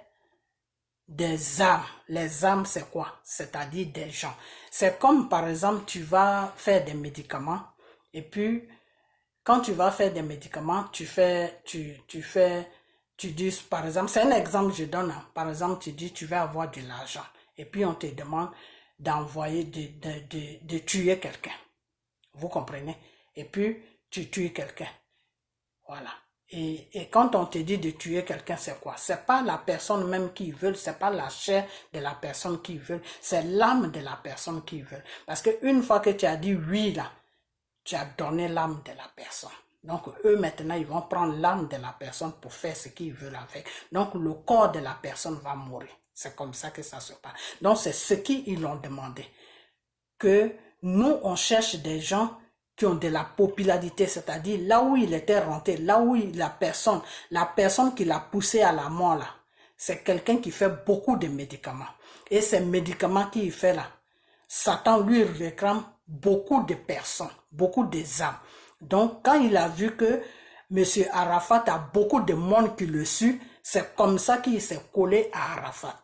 des âmes. Les âmes, c'est quoi? C'est-à-dire des gens. C'est comme, par exemple, tu vas faire des médicaments, et puis, quand tu vas faire des médicaments, tu dis, par exemple, c'est un exemple que je donne, hein. Par exemple, tu dis, tu vas avoir de l'argent, et puis on te demande d'envoyer, de tuer quelqu'un. Vous comprenez? Et puis, tu tues quelqu'un. Voilà. Et quand on te dit de tuer quelqu'un, c'est quoi? C'est pas la personne même qui veut, c'est pas la chair de la personne qui veut, c'est l'âme de la personne qui veut. Parce que une fois que tu as dit oui là, tu as donné l'âme de la personne. Donc eux maintenant, ils vont prendre l'âme de la personne pour faire ce qu'ils veulent avec. Donc le corps de la personne va mourir. C'est comme ça que ça se passe. Donc c'est ce qu'ils ont demandé. Que nous, on cherche des gens qui ont de la popularité, c'est-à-dire là où il était rentré, là où la personne qui l'a poussé à la mort là, c'est quelqu'un qui fait beaucoup de médicaments. Et ces médicaments qu'il fait là, Satan lui réclame beaucoup de personnes, beaucoup d'âmes. Donc quand il a vu que M. Arafat a beaucoup de monde qui le suit, c'est comme ça qu'il s'est collé à Arafat.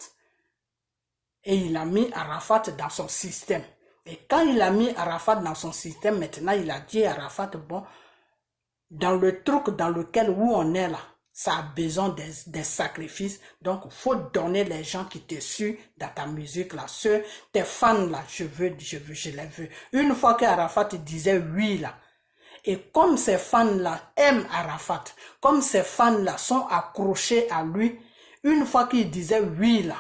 Et il a mis Arafat dans son système. Et quand il a mis Arafat dans son système, maintenant il a dit à Arafat, bon, dans le truc dans lequel où on est là, ça a besoin des sacrifices. Donc, il faut donner les gens qui te suivent dans ta musique là. Ceux, tes fans là, je les veux. Une fois qu'Arafat disait oui là, et comme ces fans là aiment Arafat, comme ces fans là sont accrochés à lui, une fois qu'il disait oui là,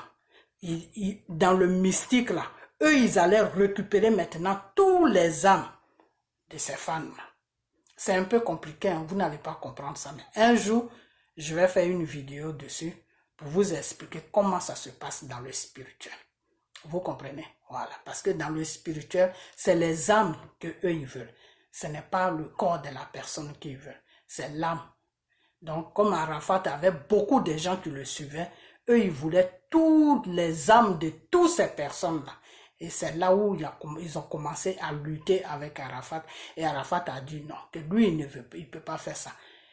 dans le mystique là, eux, ils allaient récupérer maintenant tous les âmes de ces fans-là. C'est un peu compliqué, hein? Vous n'allez pas comprendre ça. Mais un jour, je vais faire une vidéo dessus pour vous expliquer comment ça se passe dans le spirituel. Vous comprenez? Voilà. Parce que dans le spirituel, c'est les âmes que eux ils veulent. Ce n'est pas le corps de la personne qu'ils veulent. C'est l'âme. Donc, comme Arafat avait beaucoup de gens qui le suivaient, eux, ils voulaient toutes les âmes de toutes ces personnes-là. Et c'est là où ils ont commencé à lutter avec Arafat. Et Arafat a dit non, que lui, il ne peut pas faire ça.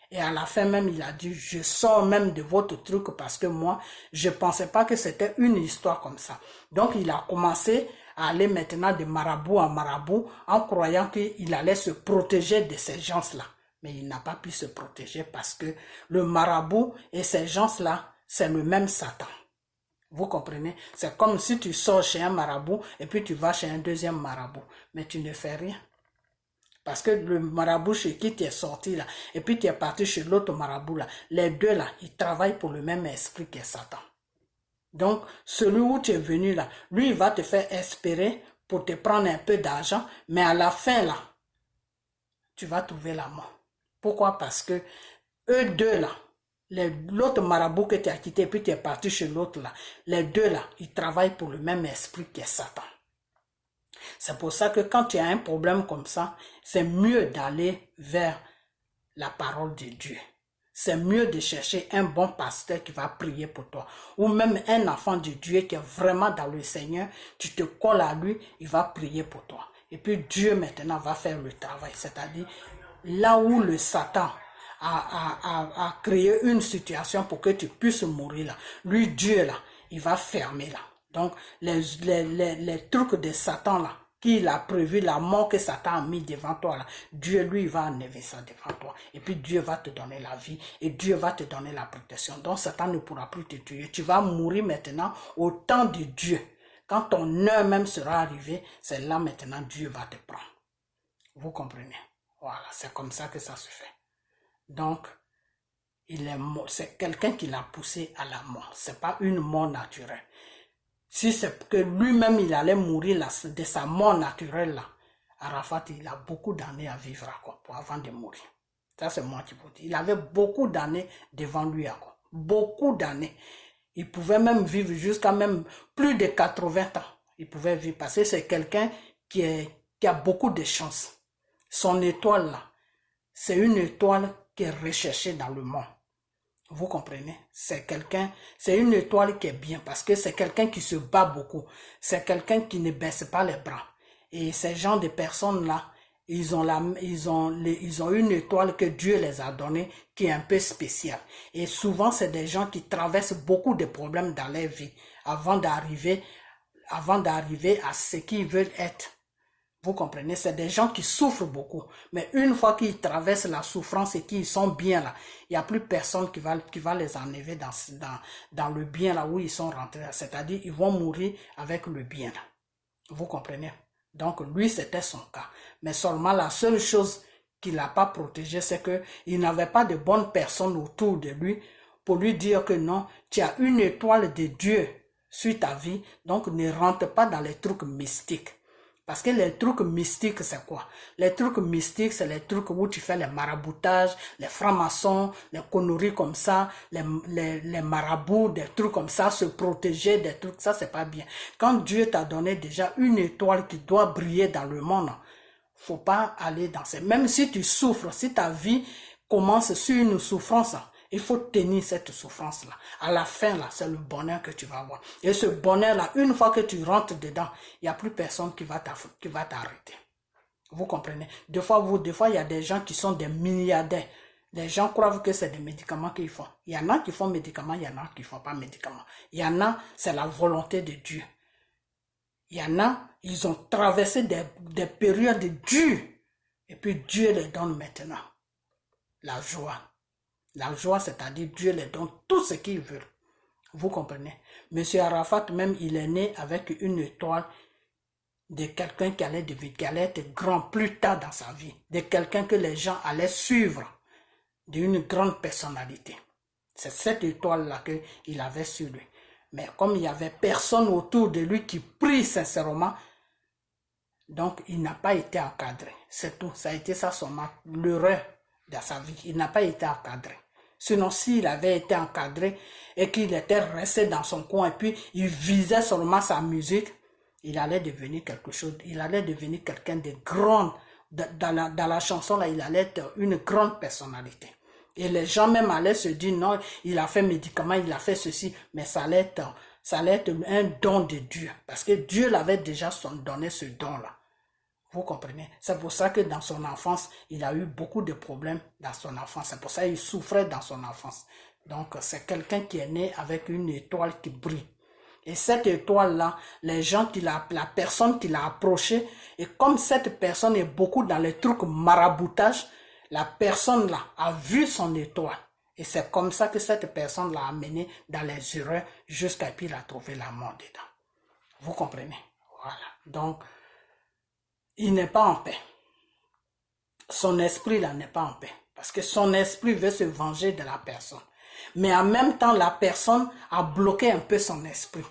Et à la fin même, il a dit, je sors même de votre truc parce que moi, je ne pensais pas que c'était une histoire comme ça. Donc, il a commencé à aller maintenant de marabout en marabout en croyant qu'il allait se protéger de ces gens-là. Mais il n'a pas pu se protéger parce que le marabout et ces gens-là, c'est le même Satan. Vous comprenez? C'est comme si tu sors chez un marabout et puis tu vas chez un deuxième marabout. Mais tu ne fais rien. Parce que le marabout chez qui tu es sorti là, et puis tu es parti chez l'autre marabout là, les deux là, ils travaillent pour le même esprit que Satan. Donc, celui où tu es venu là, lui, il va te faire espérer pour te prendre un peu d'argent, mais à la fin là, tu vas trouver la mort. Pourquoi? Parce que eux deux là, l'autre marabout que tu as quitté, puis tu es parti chez l'autre là, les deux là, ils travaillent pour le même esprit que Satan. C'est pour ça que quand tu as un problème comme ça, c'est mieux d'aller vers la parole de Dieu. C'est mieux de chercher un bon pasteur qui va prier pour toi. Ou même un enfant de Dieu qui est vraiment dans le Seigneur, tu te colles à lui, il va prier pour toi. Et puis Dieu maintenant va faire le travail. C'est-à-dire, là où le Satan a créé une situation pour que tu puisses mourir là, lui Dieu là, il va fermer là. Donc les trucs de Satan là, qu'il a prévu, la mort que Satan a mis devant toi là, Dieu lui va enlever ça devant toi. Et puis Dieu va te donner la vie et Dieu va te donner la protection. Donc Satan ne pourra plus te tuer. Tu vas mourir maintenant au temps de Dieu. Quand ton heure même sera arrivée, c'est là maintenant Dieu va te prendre. Vous comprenez? Voilà, c'est comme ça que ça se fait. Donc, c'est quelqu'un qui l'a poussé à la mort. C'est pas une mort naturelle. Si c'est que lui-même il allait mourir là, de sa mort naturelle là, Arafat il a beaucoup d'années à vivre avant de mourir. Ça c'est moi qui vous dis. Il avait beaucoup d'années devant lui encore. Beaucoup d'années. Il pouvait même vivre jusqu'à même plus de 80 ans. Il pouvait vivre parce que c'est quelqu'un qui a beaucoup de chance. Son étoile là, c'est une étoile qui est recherchée dans le monde. Vous comprenez? C'est une étoile qui est bien parce que c'est quelqu'un qui se bat beaucoup. C'est quelqu'un qui ne baisse pas les bras. Et ces gens de personnes-là, ils ont une étoile que Dieu les a donnée qui est un peu spéciale. Et souvent, c'est des gens qui traversent beaucoup de problèmes dans leur vie avant d'arriver à ce qu'ils veulent être. Vous comprenez, c'est des gens qui souffrent beaucoup. Mais une fois qu'ils traversent la souffrance et qu'ils sont bien là, il n'y a plus personne qui va les enlever dans le bien là où ils sont rentrés. C'est-à-dire, ils vont mourir avec le bien là. Vous comprenez? Donc, lui, c'était son cas. Mais seulement la seule chose qu'il n'a pas protégé, c'est qu'il n'avait pas de bonnes personnes autour de lui pour lui dire que non, tu as une étoile de Dieu sur ta vie, donc ne rentre pas dans les trucs mystiques. Parce que les trucs mystiques, c'est quoi? Les trucs mystiques, c'est les trucs où tu fais les maraboutages, les francs-maçons, les conneries comme ça, les marabouts, des trucs comme ça, se protéger, des trucs, ça c'est pas bien. Quand Dieu t'a donné déjà une étoile qui doit briller dans le monde, faut pas aller dans ces... Même si tu souffres, si ta vie commence sur une souffrance, il faut tenir cette souffrance-là. À la fin, là, c'est le bonheur que tu vas avoir. Et ce bonheur-là, une fois que tu rentres dedans, il n'y a plus personne qui va t'arrêter. Vous comprenez? Des fois, il y a des gens qui sont des milliardaires. Les gens croient que c'est des médicaments qu'ils font. Il y en a qui font médicaments, il y en a qui ne font pas médicaments. Il y en a, c'est la volonté de Dieu. Il y en a, ils ont traversé des périodes dures. Et puis Dieu les donne maintenant. La joie. La joie, c'est-à-dire Dieu les donne tout ce qu'ils veulent. Vous comprenez? Monsieur Arafat, même, il est né avec une étoile de quelqu'un qui allait être grand plus tard dans sa vie. De quelqu'un que les gens allaient suivre. D'une grande personnalité. C'est cette étoile-là qu'il avait sur lui. Mais comme il n'y avait personne autour de lui qui prie sincèrement, donc il n'a pas été encadré. C'est tout. Ça a été ça l'erreur de sa vie. Il n'a pas été encadré. Sinon, s'il avait été encadré et qu'il était resté dans son coin et puis il visait seulement sa musique, il allait devenir quelque chose. Il allait devenir quelqu'un de grand. Dans la chanson, là, il allait être une grande personnalité. Et les gens même allaient se dire, non, il a fait médicament, il a fait ceci, mais ça allait être un don de Dieu. Parce que Dieu l'avait déjà donné ce don-là. Vous comprenez? C'est pour ça que dans son enfance, il a eu beaucoup de problèmes dans son enfance. C'est pour ça qu'il souffrait dans son enfance. Donc, c'est quelqu'un qui est né avec une étoile qui brille. Et cette étoile-là, la personne qui l'a approché, et comme cette personne est beaucoup dans les trucs maraboutage, la personne-là a vu son étoile. Et c'est comme ça que cette personne l'a amené dans les erreurs jusqu'à puis il a trouvé la mort dedans. Vous comprenez? Voilà. Donc, il n'est pas en paix. Son esprit là n'est pas en paix. Parce que son esprit veut se venger de la personne. Mais en même temps, la personne a bloqué un peu son esprit.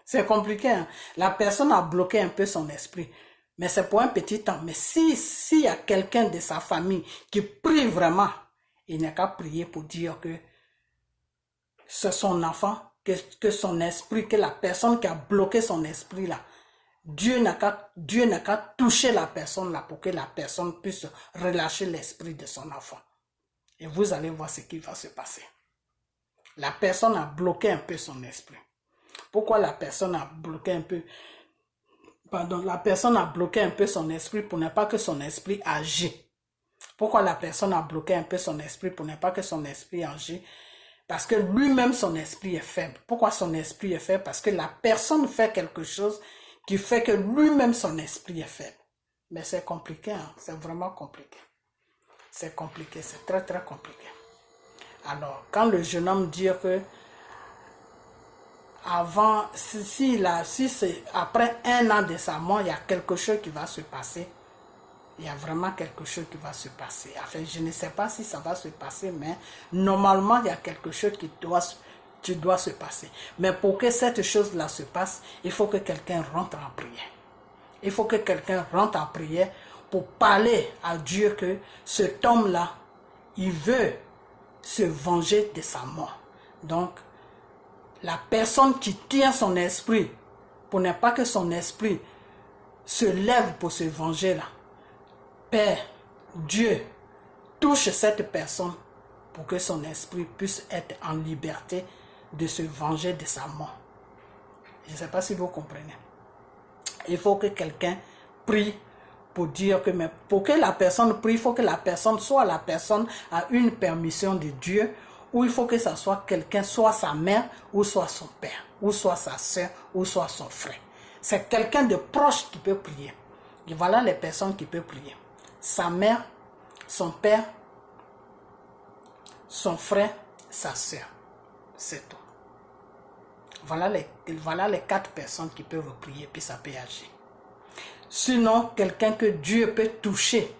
C'est compliqué, hein? La personne a bloqué un peu son esprit. Mais c'est pour un petit temps. Mais s'il y a quelqu'un de sa famille qui prie vraiment, il n'a qu'à prier pour dire que c'est son enfant, que son esprit, que la personne qui a bloqué son esprit là, Dieu n'a qu'à toucher la personne là pour que la personne puisse relâcher l'esprit de son enfant. Et vous allez voir ce qui va se passer. La personne a bloqué un peu son esprit. Pourquoi la personne a bloqué un peu? Pardon, la personne a bloqué un peu son esprit pour ne pas que son esprit agisse. Pourquoi la personne a bloqué un peu son esprit pour ne pas que son esprit agisse? Parce que lui-même, son esprit est faible. Pourquoi son esprit est faible? Parce que la personne fait quelque chose qui fait que lui-même, son esprit est faible. Mais c'est compliqué, hein? C'est vraiment compliqué. C'est compliqué, c'est très très compliqué. Alors, quand le jeune homme dit que avant, si c'est après 1 an de sa mort, il y a quelque chose qui va se passer. Il y a vraiment quelque chose qui va se passer. Enfin, je ne sais pas si ça va se passer, mais normalement, il y a quelque chose qui doit se passer. Mais pour que cette chose-là se passe, il faut que quelqu'un rentre en prière. Il faut que quelqu'un rentre en prière pour parler à Dieu que cet homme-là, il veut se venger de sa mort. Donc, la personne qui tient son esprit, pour ne pas que son esprit se lève pour se venger là, Père, Dieu, touche cette personne pour que son esprit puisse être en liberté de se venger de sa mort. Je ne sais pas si vous comprenez. Il faut que quelqu'un prie pour dire que, mais pour que la personne prie, il faut que la personne a une permission de Dieu, ou il faut que ça soit quelqu'un, soit sa mère, ou soit son père, ou soit sa soeur, ou soit son frère. C'est quelqu'un de proche qui peut prier. Et voilà les personnes qui peuvent prier. Sa mère, son père, son frère, sa soeur. C'est tout. Voilà les 4 personnes qui peuvent prier, puis ça peut agir. Sinon, quelqu'un que Dieu peut toucher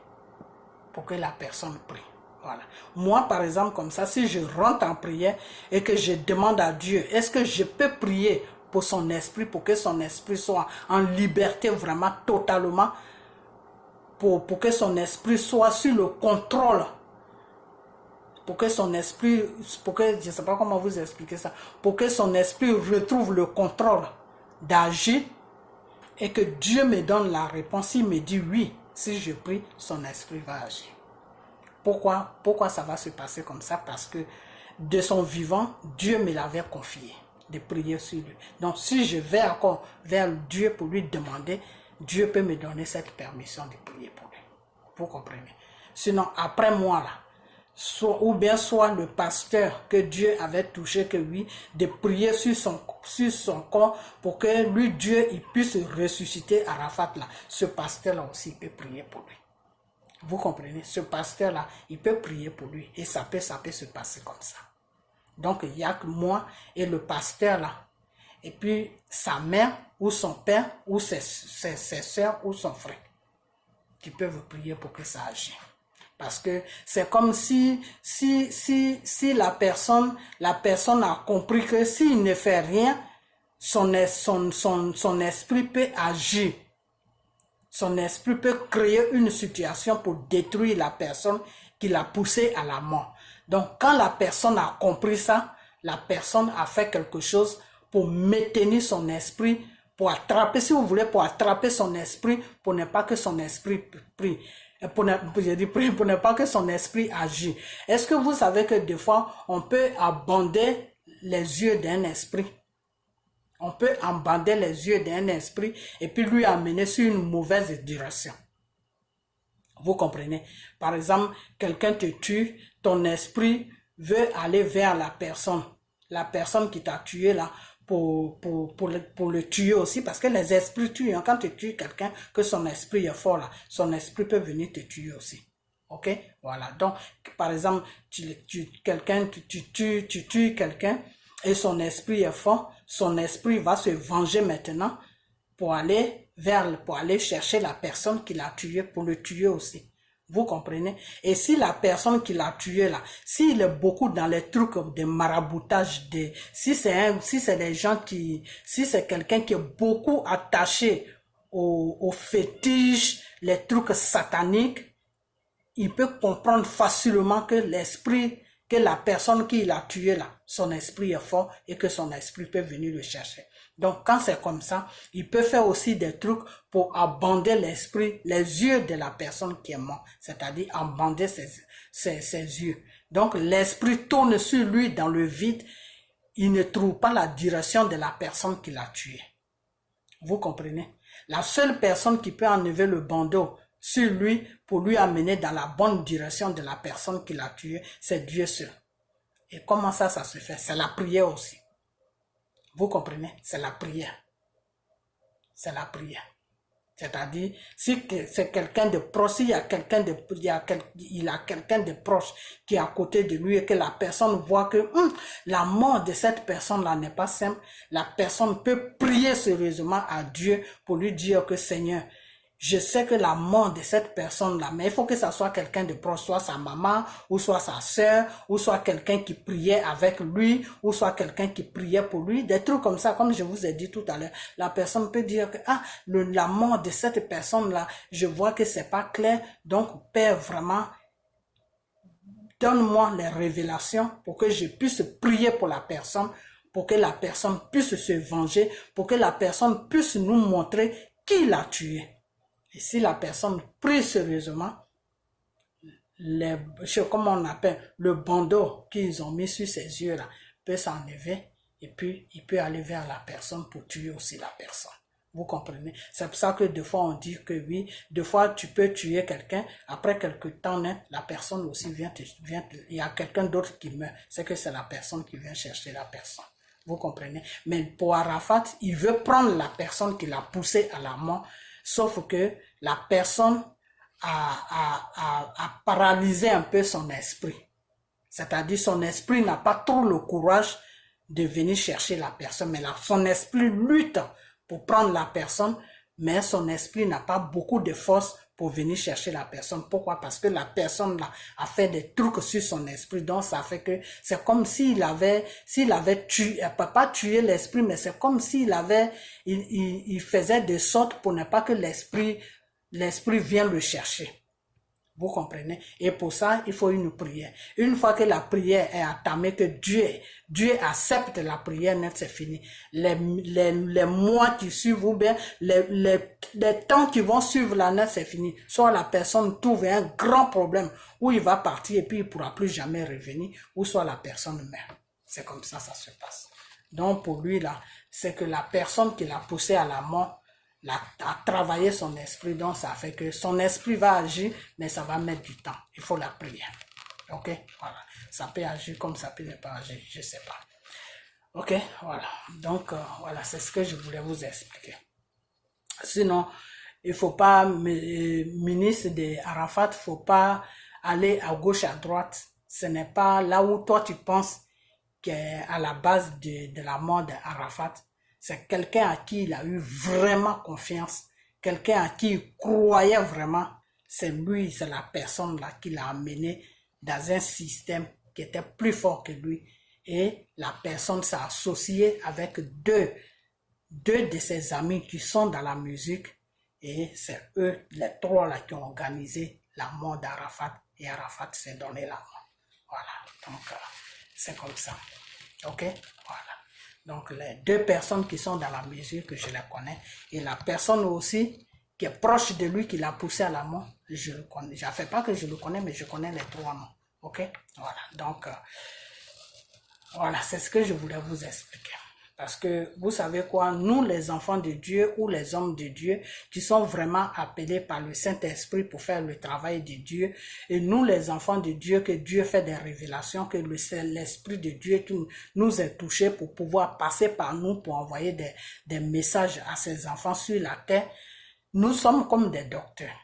pour que la personne prie. Voilà. Moi, par exemple, comme ça, si je rentre en prière et que je demande à Dieu, est-ce que je peux prier pour son esprit, pour que son esprit soit en liberté vraiment totalement, pour que son esprit soit sur le contrôle, pour que son esprit, je ne sais pas comment vous expliquer ça, pour que son esprit retrouve le contrôle d'agir et que Dieu me donne la réponse. Il me dit oui, si je prie, son esprit va agir. Pourquoi ça va se passer comme ça? Parce que de son vivant, Dieu me l'avait confié de prier sur lui. Donc si je vais encore vers Dieu pour lui demander, Dieu peut me donner cette permission de prier pour lui. Vous comprenez? Sinon, après moi là, soit le pasteur que Dieu avait touché, que oui, de prier sur son corps pour que lui, Dieu, il puisse ressusciter Arafat là. Ce pasteur là aussi peut prier pour lui. Vous comprenez? Ce pasteur là, il peut prier pour lui et ça peut se passer comme ça. Donc il n'y a que moi et le pasteur là, et puis sa mère ou son père ou ses soeurs ou son frère qui peuvent prier pour que ça agisse. Parce que c'est comme si la personne a compris que s'il ne fait rien, son esprit peut agir. Son esprit peut créer une situation pour détruire la personne qui l'a poussé à la mort. Donc quand la personne a compris ça, la personne a fait quelque chose pour maintenir son esprit, pour attraper, si vous voulez, pour attraper son esprit, pour ne pas que son esprit prie. Pour ne pas que son esprit agisse. Est-ce que vous savez que des fois, on peut abonder les yeux d'un esprit? On peut embander les yeux d'un esprit et puis lui amener sur une mauvaise direction. Vous comprenez? Par exemple, quelqu'un te tue, ton esprit veut aller vers la personne qui t'a tué là, pour le tuer aussi, parce que les esprits tuent. Hein. Quand tu tues quelqu'un, que son esprit est fort là, son esprit peut venir te tuer aussi. Ok? Voilà. Donc, par exemple, tu tues quelqu'un et son esprit est fort, son esprit va se venger maintenant pour aller chercher la personne qui l'a tué, pour le tuer aussi. Vous comprenez? Et si la personne qui l'a tué là, s'il est beaucoup dans les trucs de maraboutage, si c'est quelqu'un qui est beaucoup attaché aux fétiches, les trucs sataniques, il peut comprendre facilement que la personne qui l'a tué là, son esprit est fort et que son esprit peut venir le chercher. Donc, quand c'est comme ça, il peut faire aussi des trucs pour abonder l'esprit, les yeux de la personne qui est morte, c'est-à-dire abonder ses yeux. Donc, l'esprit tourne sur lui dans le vide, il ne trouve pas la direction de la personne qui l'a tué. Vous comprenez? La seule personne qui peut enlever le bandeau sur lui pour lui amener dans la bonne direction de la personne qui l'a tué, c'est Dieu seul. Et comment ça se fait? C'est la prière aussi. Vous comprenez? C'est la prière. C'est la prière. C'est-à-dire, si c'est quelqu'un de proche, s'il y a quelqu'un de proche qui est à côté de lui et que la personne voit que la mort de cette personne-là n'est pas simple, la personne peut prier sérieusement à Dieu pour lui dire que Seigneur, je sais que la mort de cette personne-là, mais il faut que ça soit quelqu'un de proche, soit sa maman, ou soit sa sœur, ou soit quelqu'un qui priait avec lui, ou soit quelqu'un qui priait pour lui, des trucs comme ça, comme je vous ai dit tout à l'heure. La personne peut dire que, la mort de cette personne-là, je vois que c'est pas clair, donc Père, vraiment, donne-moi les révélations pour que je puisse prier pour la personne, pour que la personne puisse se venger, pour que la personne puisse nous montrer qui l'a tué. Et si la personne prie sérieusement, comment on appelle, le bandeau qu'ils ont mis sur ses yeux là, peut s'enlever et puis il peut aller vers la personne pour tuer aussi la personne. Vous comprenez? C'est pour ça que des fois on dit que oui, des fois tu peux tuer quelqu'un, après quelque temps, la personne aussi il y a quelqu'un d'autre qui meurt, c'est que c'est la personne qui vient chercher la personne. Vous comprenez? Mais pour Arafat, il veut prendre la personne qui l'a poussé à la mort, sauf que la personne a paralysé un peu son esprit. C'est-à-dire son esprit n'a pas trop le courage de venir chercher la personne. Mais son esprit lutte pour prendre la personne, mais son esprit n'a pas beaucoup de force pour venir chercher la personne. Pourquoi? Parce que la personne là a fait des trucs sur son esprit. Donc ça fait que c'est comme s'il avait tué, pas tué l'esprit, mais c'est comme s'il avait, il faisait de sorte pour ne pas que l'esprit vienne le chercher. Vous comprenez? Et pour ça, il faut une prière. Une fois que la prière est entamée, que Dieu accepte la prière, net, c'est fini. Les mois qui suivent, ou bien les temps qui vont suivre la net, c'est fini. Soit la personne trouve un grand problème, où il va partir et puis il ne pourra plus jamais revenir, ou soit la personne meurt. C'est comme ça se passe. Donc pour lui, là, c'est que la personne qui l'a poussé à la mort, à travailler son esprit, donc ça fait que son esprit va agir, mais ça va mettre du temps. Il faut la prière. Ok, voilà. Ça peut agir comme ça peut ne pas agir, je sais pas. Ok, voilà. Donc, voilà, c'est ce que je voulais vous expliquer. Sinon, il faut pas, ministre de Arafat, faut pas aller à gauche, à droite. Ce n'est pas là où toi tu penses qu'à la base de la mort d'Arafat. C'est quelqu'un à qui il a eu vraiment confiance, quelqu'un à qui il croyait vraiment. C'est lui, c'est la personne là qui l'a amené dans un système qui était plus fort que lui. Et la personne s'est associée avec deux de ses amis qui sont dans la musique. Et c'est eux, les trois là, qui ont organisé la mort d'Arafat. Et Arafat s'est donné la mort. Voilà, donc c'est comme ça. Ok, voilà. Donc, les deux personnes qui sont dans la musique, je les connais. Et la personne aussi qui est proche de lui, qui l'a poussé à la mort, je le connais. Je ne fais pas que je le connais, mais je connais les trois noms. Ok? Voilà. Donc, voilà, c'est ce que je voulais vous expliquer. Parce que, vous savez quoi, nous les enfants de Dieu ou les hommes de Dieu qui sont vraiment appelés par le Saint-Esprit pour faire le travail de Dieu, et nous les enfants de Dieu, que Dieu fait des révélations, que l'Esprit de Dieu qui nous est touché pour pouvoir passer par nous, pour envoyer des messages à ses enfants sur la terre, nous sommes comme des docteurs.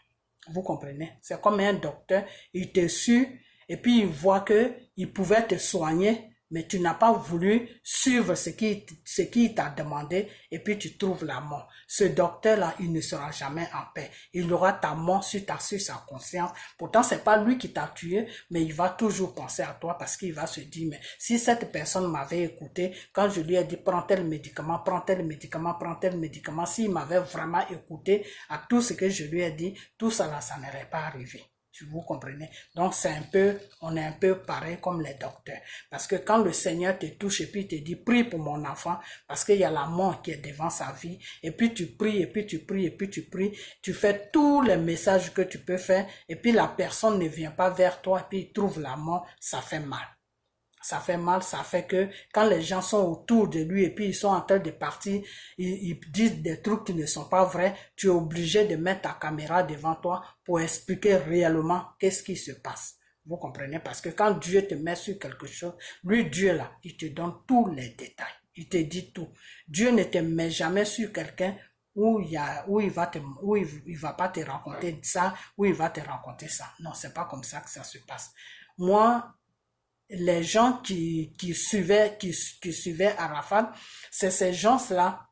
Vous comprenez? C'est comme un docteur, il te suit et puis il voit que il pouvait te soigner, mais tu n'as pas voulu suivre ce qui t'a demandé et puis tu trouves la mort. Ce docteur-là, il ne sera jamais en paix. Il aura ta mort sur sa conscience. Pourtant, c'est pas lui qui t'a tué, mais il va toujours penser à toi parce qu'il va se dire, mais si cette personne m'avait écouté, quand je lui ai dit, prends tel médicament, prends tel médicament, prends tel médicament, s'il m'avait vraiment écouté à tout ce que je lui ai dit, tout ça là, ça n'aurait pas arrivé. Vous comprenez? Donc, on est un peu pareil comme les docteurs. Parce que quand le Seigneur te touche et puis il te dit, prie pour mon enfant, parce qu'il y a la mort qui est devant sa vie, et puis tu pries, et puis tu pries, et puis tu pries, tu fais tous les messages que tu peux faire, et puis la personne ne vient pas vers toi, et puis il trouve la mort, ça fait mal. Ça fait mal, ça fait que quand les gens sont autour de lui et puis ils sont en train de partir, ils disent des trucs qui ne sont pas vrais, tu es obligé de mettre ta caméra devant toi pour expliquer réellement qu'est-ce qui se passe. Vous comprenez? Parce que quand Dieu te met sur quelque chose, lui, Dieu là, il te donne tous les détails. Il te dit tout. Dieu ne te met jamais sur quelqu'un où il va pas te raconter ça, où il va te raconter ça. Non, c'est pas comme ça que ça se passe. Moi, les gens qui suivaient Arafat, c'est ces gens-là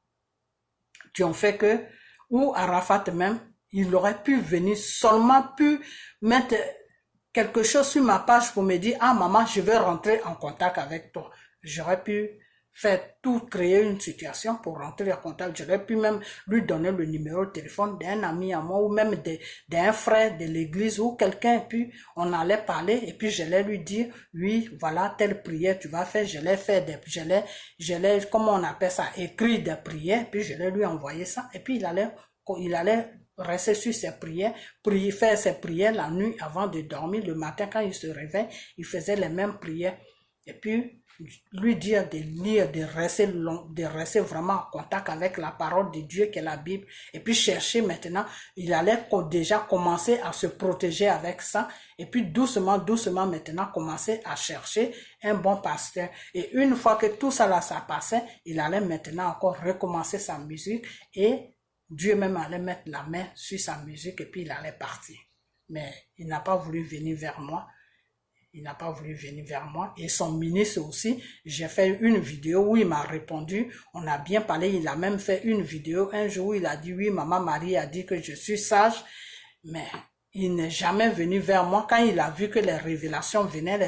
qui ont fait que, ou Arafat même, il aurait pu venir seulement pu mettre quelque chose sur ma page pour me dire, ah maman, je vais rentrer en contact avec toi. J'aurais pu faire tout, créer une situation pour rentrer en contact. J'aurais pu même lui donner le numéro de téléphone d'un ami à moi ou même d'un frère de l'église ou quelqu'un, et puis on allait parler et puis je allais lui dire, oui, voilà, telle prière tu vas faire, je l'ai fait, comment on appelle ça, écrit des prières, puis je l'ai lui envoyé ça, et puis il allait rester sur ses prières, faire ses prières la nuit avant de dormir. Le matin, quand il se réveille, il faisait les mêmes prières. Et puis, lui dire de lire, de rester vraiment en contact avec la parole de Dieu qui est la Bible. Et puis, chercher maintenant, il allait déjà commencer à se protéger avec ça. Et puis, doucement, maintenant, commencer à chercher un bon pasteur. Et une fois que tout ça là, ça passait, il allait maintenant encore recommencer sa musique et Dieu même allait mettre la main sur sa musique et puis il allait partir. Mais il n'a pas voulu venir vers moi. Il n'a pas voulu venir vers moi. Et son ministre aussi, j'ai fait une vidéo où il m'a répondu. On a bien parlé. Il a même fait une vidéo un jour où il a dit, oui, maman Marie a dit que je suis sage. Mais il n'est jamais venu vers moi. Quand il a vu que les révélations venaient,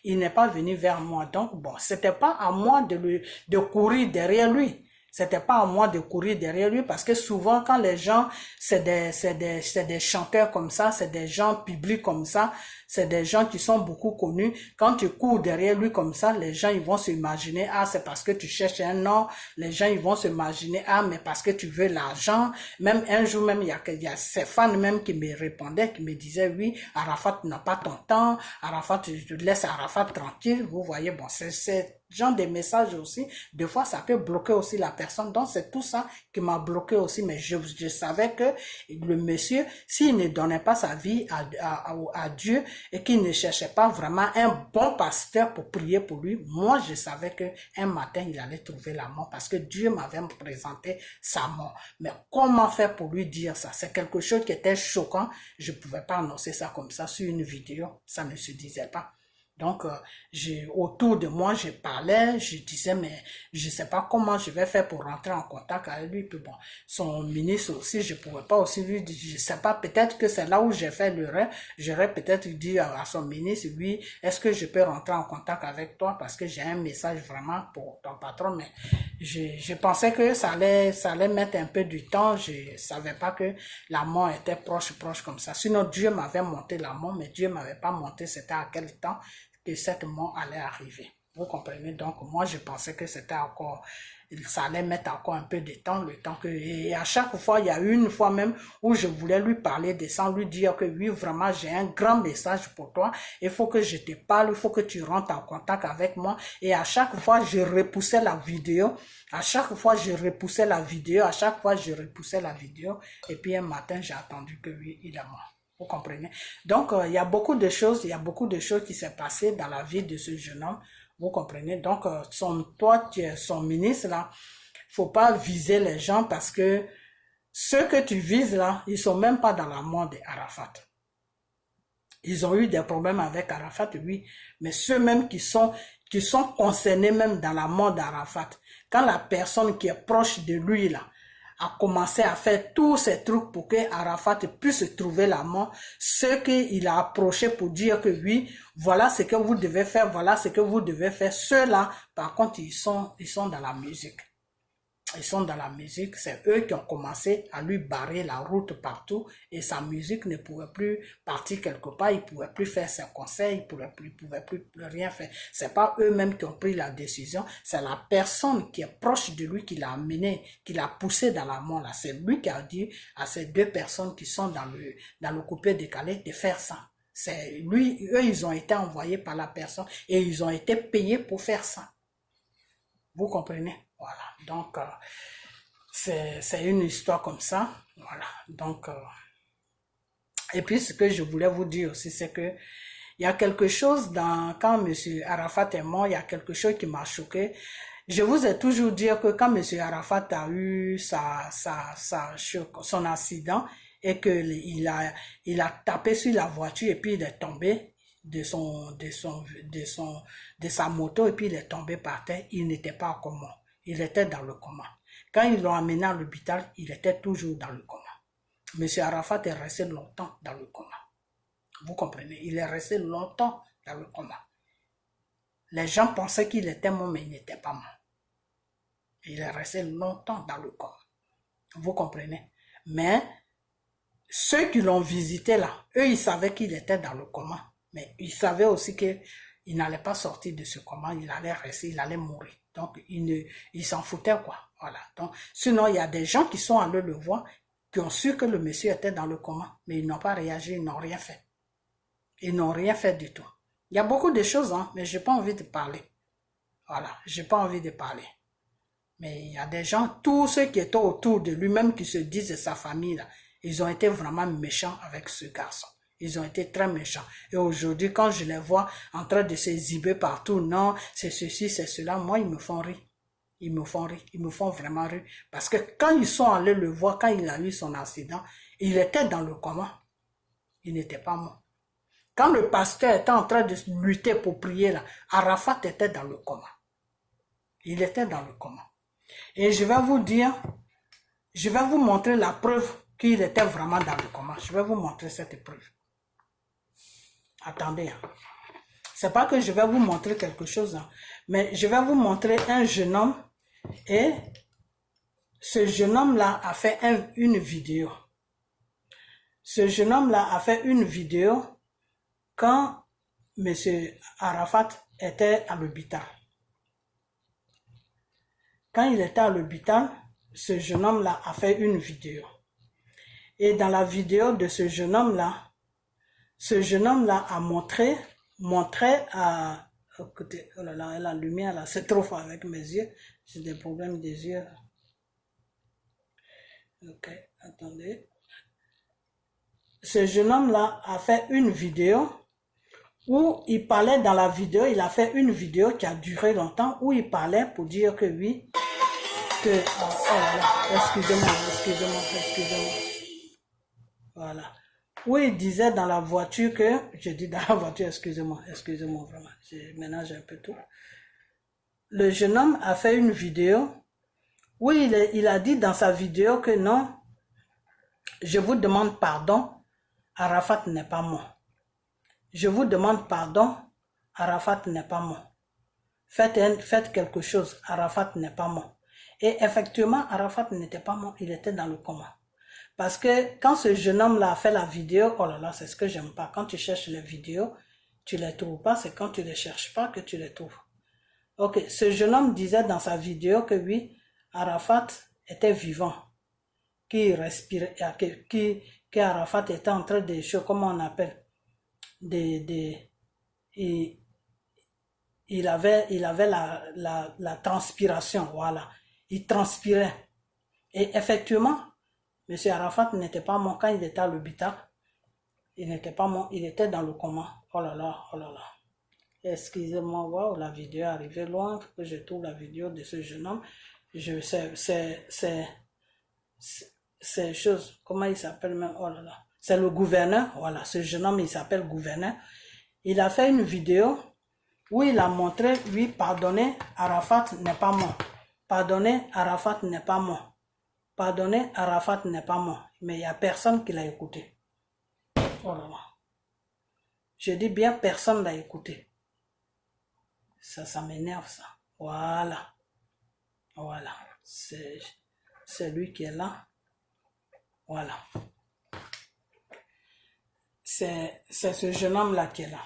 il n'est pas venu vers moi. Donc, bon, c'était pas à moi de courir derrière lui. C'était pas à moi de courir derrière lui parce que souvent quand les gens, c'est des chanteurs comme ça, c'est des gens publics comme ça, c'est des gens qui sont beaucoup connus. Quand tu cours derrière lui comme ça, les gens ils vont s'imaginer, ah c'est parce que tu cherches un nom, les gens ils vont s'imaginer, ah mais parce que tu veux l'argent. Même un jour même, il y a ces fans même qui me répondaient, qui me disaient, oui, Arafat n'a pas ton temps, Arafat, tu laisses Arafat tranquille. Vous voyez, bon, c'est genre des messages aussi, des fois ça peut bloquer aussi la personne, donc c'est tout ça qui m'a bloqué aussi, mais je savais que le monsieur, s'il ne donnait pas sa vie à Dieu et qu'il ne cherchait pas vraiment un bon pasteur pour prier pour lui, moi je savais que un matin il allait trouver la mort parce que Dieu m'avait présenté sa mort. Mais comment faire pour lui dire ça? C'est quelque chose qui était choquant, je pouvais pas annoncer ça comme ça sur une vidéo, ça ne se disait pas. Donc, autour de moi, je parlais, je disais, mais je sais pas comment je vais faire pour rentrer en contact avec lui. Puis bon, son ministre aussi, je pouvais pas aussi lui dire, je sais pas, peut-être que c'est là où j'ai fait l'erreur. J'aurais peut-être dit à son ministre, oui, est-ce que je peux rentrer en contact avec toi parce que j'ai un message vraiment pour ton patron, mais je pensais que ça allait mettre un peu du temps. Je savais pas que la mort était proche comme ça. Sinon, Dieu m'avait monté la mort, mais Dieu m'avait pas monté c'était à quel temps que cette mort allait arriver. Vous comprenez? Donc, moi, je pensais que c'était encore, ça allait mettre encore un peu de temps, le temps que, et à chaque fois, il y a eu une fois même où je voulais lui parler de ça, lui dire que oui, vraiment, j'ai un grand message pour toi, il faut que je te parle, il faut que tu rentres en contact avec moi, et à chaque fois, je repoussais la vidéo, et puis un matin, j'ai attendu que oui, il est mort. Vous comprenez? Donc, il y a beaucoup de choses qui s'est passé dans la vie de ce jeune homme. Vous comprenez? Donc, toi, tu es son ministre, là, faut pas viser les gens parce que ceux que tu vises, là, ils sont même pas dans la mort d'Arafat. Ils ont eu des problèmes avec Arafat, oui, mais ceux même qui sont concernés même dans la mort d'Arafat, quand la personne qui est proche de lui, là, a commencé à faire tous ces trucs pour que Arafat puisse trouver la mort, ce qu'il a approché pour dire que oui, voilà ce que vous devez faire, ceux-là, par contre, ils sont dans la musique. C'est eux qui ont commencé à lui barrer la route partout et sa musique ne pouvait plus partir quelque part, il pouvait plus faire ses conseils, il pouvait plus rien faire. C'est pas eux-mêmes qui ont pris la décision, c'est la personne qui est proche de lui qui l'a amené, qui l'a poussé dans la mort là. C'est lui qui a dit à ces deux personnes qui sont dans le coupé décalé de faire ça. C'est lui, eux ils ont été envoyés par la personne et ils ont été payés pour faire ça. Vous comprenez? Voilà, donc c'est une histoire comme ça, voilà, donc et puis ce que je voulais vous dire aussi, c'est que il y a quelque chose quand M. Arafat est mort, il y a quelque chose qui m'a choqué. Je vous ai toujours dit que quand M. Arafat a eu son accident et que il a tapé sur la voiture et puis il est tombé de sa moto et puis il est tombé par terre, il n'était pas en coma. Il était dans le coma. Quand ils l'ont amené à l'hôpital, il était toujours dans le coma. M. Arafat est resté longtemps dans le coma. Vous comprenez? Il est resté longtemps dans le coma. Les gens pensaient qu'il était mort, mais il n'était pas mort. Il est resté longtemps dans le coma. Vous comprenez? Mais ceux qui l'ont visité là, eux, ils savaient qu'il était dans le coma. Mais ils savaient aussi qu'il n'allait pas sortir de ce coma, il allait rester, il allait mourir. Donc, il s'en foutait, quoi. Voilà. Donc, sinon, il y a des gens qui sont allés le voir, qui ont su que le monsieur était dans le coma, mais ils n'ont pas réagi, ils n'ont rien fait. Ils n'ont rien fait du tout. Il y a beaucoup de choses, hein, mais j'ai pas envie de parler. Voilà, j'ai pas envie de parler. Mais il y a des gens, tous ceux qui étaient autour de lui, même qui se disent de sa famille, là, ils ont été vraiment méchants avec ce garçon. Ils ont été très méchants. Et aujourd'hui, quand je les vois en train de se ziber partout, non, c'est ceci, c'est cela, moi, ils me font rire. Ils me font rire. Ils me font vraiment rire. Parce que quand ils sont allés le voir, quand il a eu son accident, il était dans le coma. Il n'était pas mort. Quand le pasteur était en train de lutter pour prier, là, Arafat était dans le coma. Il était dans le coma. Et je vais vous dire, je vais vous montrer la preuve qu'il était vraiment dans le coma. Je vais vous montrer cette preuve. Attendez. C'est pas que je vais vous montrer quelque chose, hein, mais je vais vous montrer un jeune homme et ce jeune homme-là a fait une vidéo. Ce jeune homme-là a fait une vidéo quand M. Arafat était à l'hôpital. Quand il était à l'hôpital, ce jeune homme-là a fait une vidéo. Et dans la vidéo de ce jeune homme-là a montré à... Écoutez, oh là là, la lumière là, c'est trop fort avec mes yeux. J'ai des problèmes des yeux. Ok, attendez. Ce jeune homme-là a fait une vidéo où il parlait dans la vidéo, il a fait une vidéo qui a duré longtemps, où il parlait pour dire que oui, que... oh là là, excusez-moi. Voilà. Où il disait dans la voiture que... Je dis dans la voiture, excusez-moi vraiment. Je ménage un peu tout. Le jeune homme a fait une vidéo où il a dit dans sa vidéo que non, je vous demande pardon, Arafat n'est pas mort. Je vous demande pardon, Arafat n'est pas mort. Faites quelque chose, Arafat n'est pas mort. Et effectivement, Arafat n'était pas mort, il était dans le coma. Parce que quand ce jeune homme-là a fait la vidéo, oh là là, c'est ce que j'aime pas. Quand tu cherches les vidéos, tu les trouves pas, c'est quand tu les cherches pas que tu les trouves. Ok, ce jeune homme disait dans sa vidéo que oui, Arafat était vivant, qu'il respirait, que Arafat était en train de, comment on appelle, il avait la transpiration, voilà. Il transpirait. Et effectivement, M. Arafat n'était pas mort quand il était à l'hôpital. Il n'était pas mort, il était dans le coma. Oh là là, oh là là. Excusez-moi, wow, la vidéo est arrivée loin, que je trouve la vidéo de ce jeune homme. C'est chose, comment il s'appelle même, oh là là. C'est le gouverneur, voilà, ce jeune homme, il s'appelle gouverneur. Il a fait une vidéo où il a montré, oui, pardonnez, Arafat n'est pas mort. Pardonnez, Arafat n'est pas mort. Pardonnez, Arafat n'est pas mort. Mais il n'y a personne qui l'a écouté. Oh là là. Je dis bien, personne l'a écouté. Ça m'énerve, ça. Voilà. Voilà. C'est lui qui est là. Voilà. C'est ce jeune homme-là qui est là.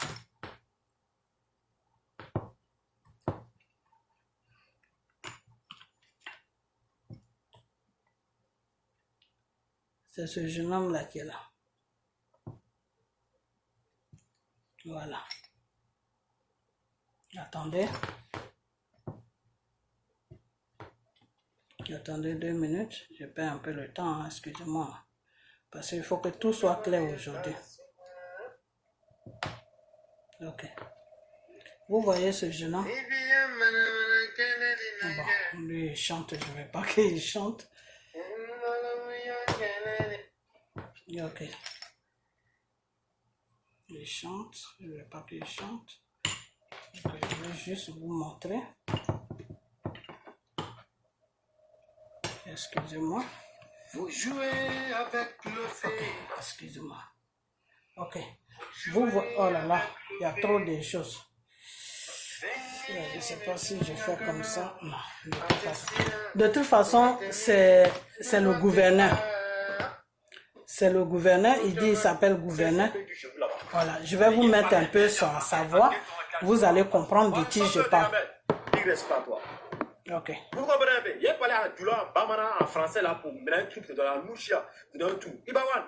C'est ce jeune homme-là qui est là. Voilà. Attendez. Attendez 2 minutes. Je perds un peu le temps, hein, excusez-moi. Parce qu'il faut que tout soit clair aujourd'hui. Ok. Vous voyez ce jeune homme? Bon, lui il chante, je ne veux pas qu'il chante. Ok. Il chante, je ne veux pas qu'il chante. Okay, je vais juste vous montrer. Excusez-moi. Vous jouez avec le feu. Okay, excusez-moi. Ok. Vous voyez, oh là là, il y a trop de choses. Je ne sais pas si je fais comme ça. Non, de toute façon, c'est le gouverneur. C'est le gouverneur, il dit il s'appelle gouverneur. Voilà, je vais vous mettre un peu sur sa voix. Vous allez comprendre de qui je parle. Il reste pas toi. Ok. Vous comprenez un peu? Il y a parlé à Dula, Bamana en français là pour mettre un truc dans la mouchia, dans tout. Ibawan.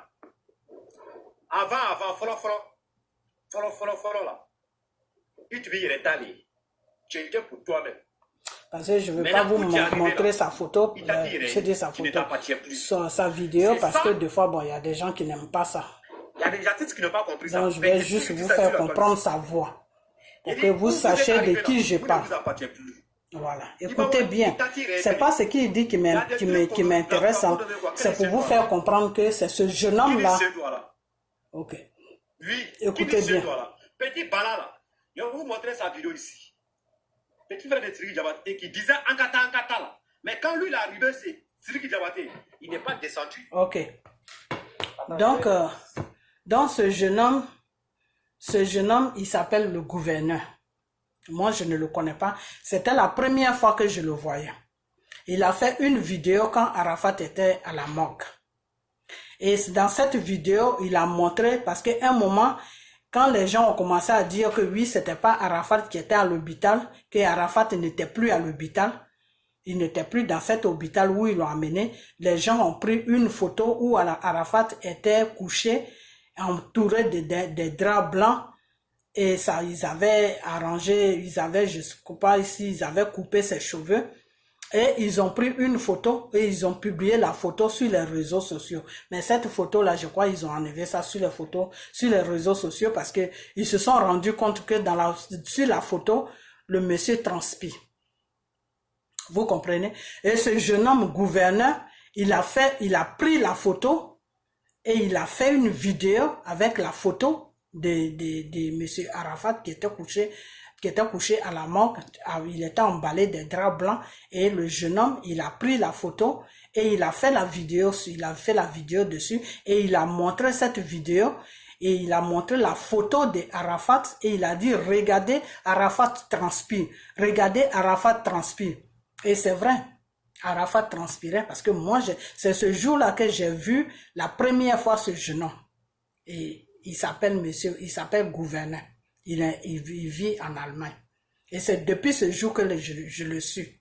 Avant, follow là. Il te dit rétaler. Tu étais pour toi-même. Parce que je ne veux pas vous montrer sa photo, je dis sa photo, sur sa vidéo, parce que des fois, bon, il y a des gens qui n'aiment pas ça. Il y a des artistes qui n'ont pas compris ça. Donc, je vais juste vous faire comprendre sa voix, pour que vous sachiez de qui je parle. Voilà, écoutez bien, c'est pas ce qu'il dit qui m'intéresse, hein. C'est pour vous faire comprendre que c'est ce jeune homme-là. Ok. Écoutez bien. Petit Bala là, je vais vous montrer sa vidéo ici. Petit frère de Siriki Diabaté qui disait Ankata là. Mais quand lui il est arrivé, c'est Siriki Diabaté. Il n'est pas descendu. Ok. Donc, ce jeune homme, il s'appelle le gouverneur. Moi, je ne le connais pas. C'était la première fois que je le voyais. Il a fait une vidéo quand Arafat était à la morgue. Et dans cette vidéo, il a montré, parce qu'à un moment, quand les gens ont commencé à dire que oui, c'était pas Arafat qui était à l'hôpital, que Arafat n'était plus à l'hôpital, il n'était plus dans cet hôpital où ils l'ont amené, les gens ont pris une photo où Arafat était couché, entouré de draps blancs, et ça, ils avaient arrangé, je sais pas ici, ils avaient coupé ses cheveux, et ils ont pris une photo et ils ont publié la photo sur les réseaux sociaux. Mais cette photo-là, je crois, ils ont enlevé ça sur les réseaux sociaux parce que ils se sont rendus compte que sur la photo, le monsieur transpire. Vous comprenez? Et ce jeune homme gouverneur, il a pris la photo et il a fait une vidéo avec la photo de monsieur Arafat qui était couché à la morgue. Il était emballé de draps blancs et le jeune homme, il a pris la photo et il a fait la vidéo dessus et il a montré cette vidéo et il a montré la photo de Arafat et il a dit regardez Arafat transpire, regardez Arafat transpire. Et c'est vrai, Arafat transpirait parce que moi, c'est ce jour-là que j'ai vu la première fois ce jeune homme. Et il s'appelle gouverneur. Il vit en Allemagne. Et c'est depuis ce jour que je le suis.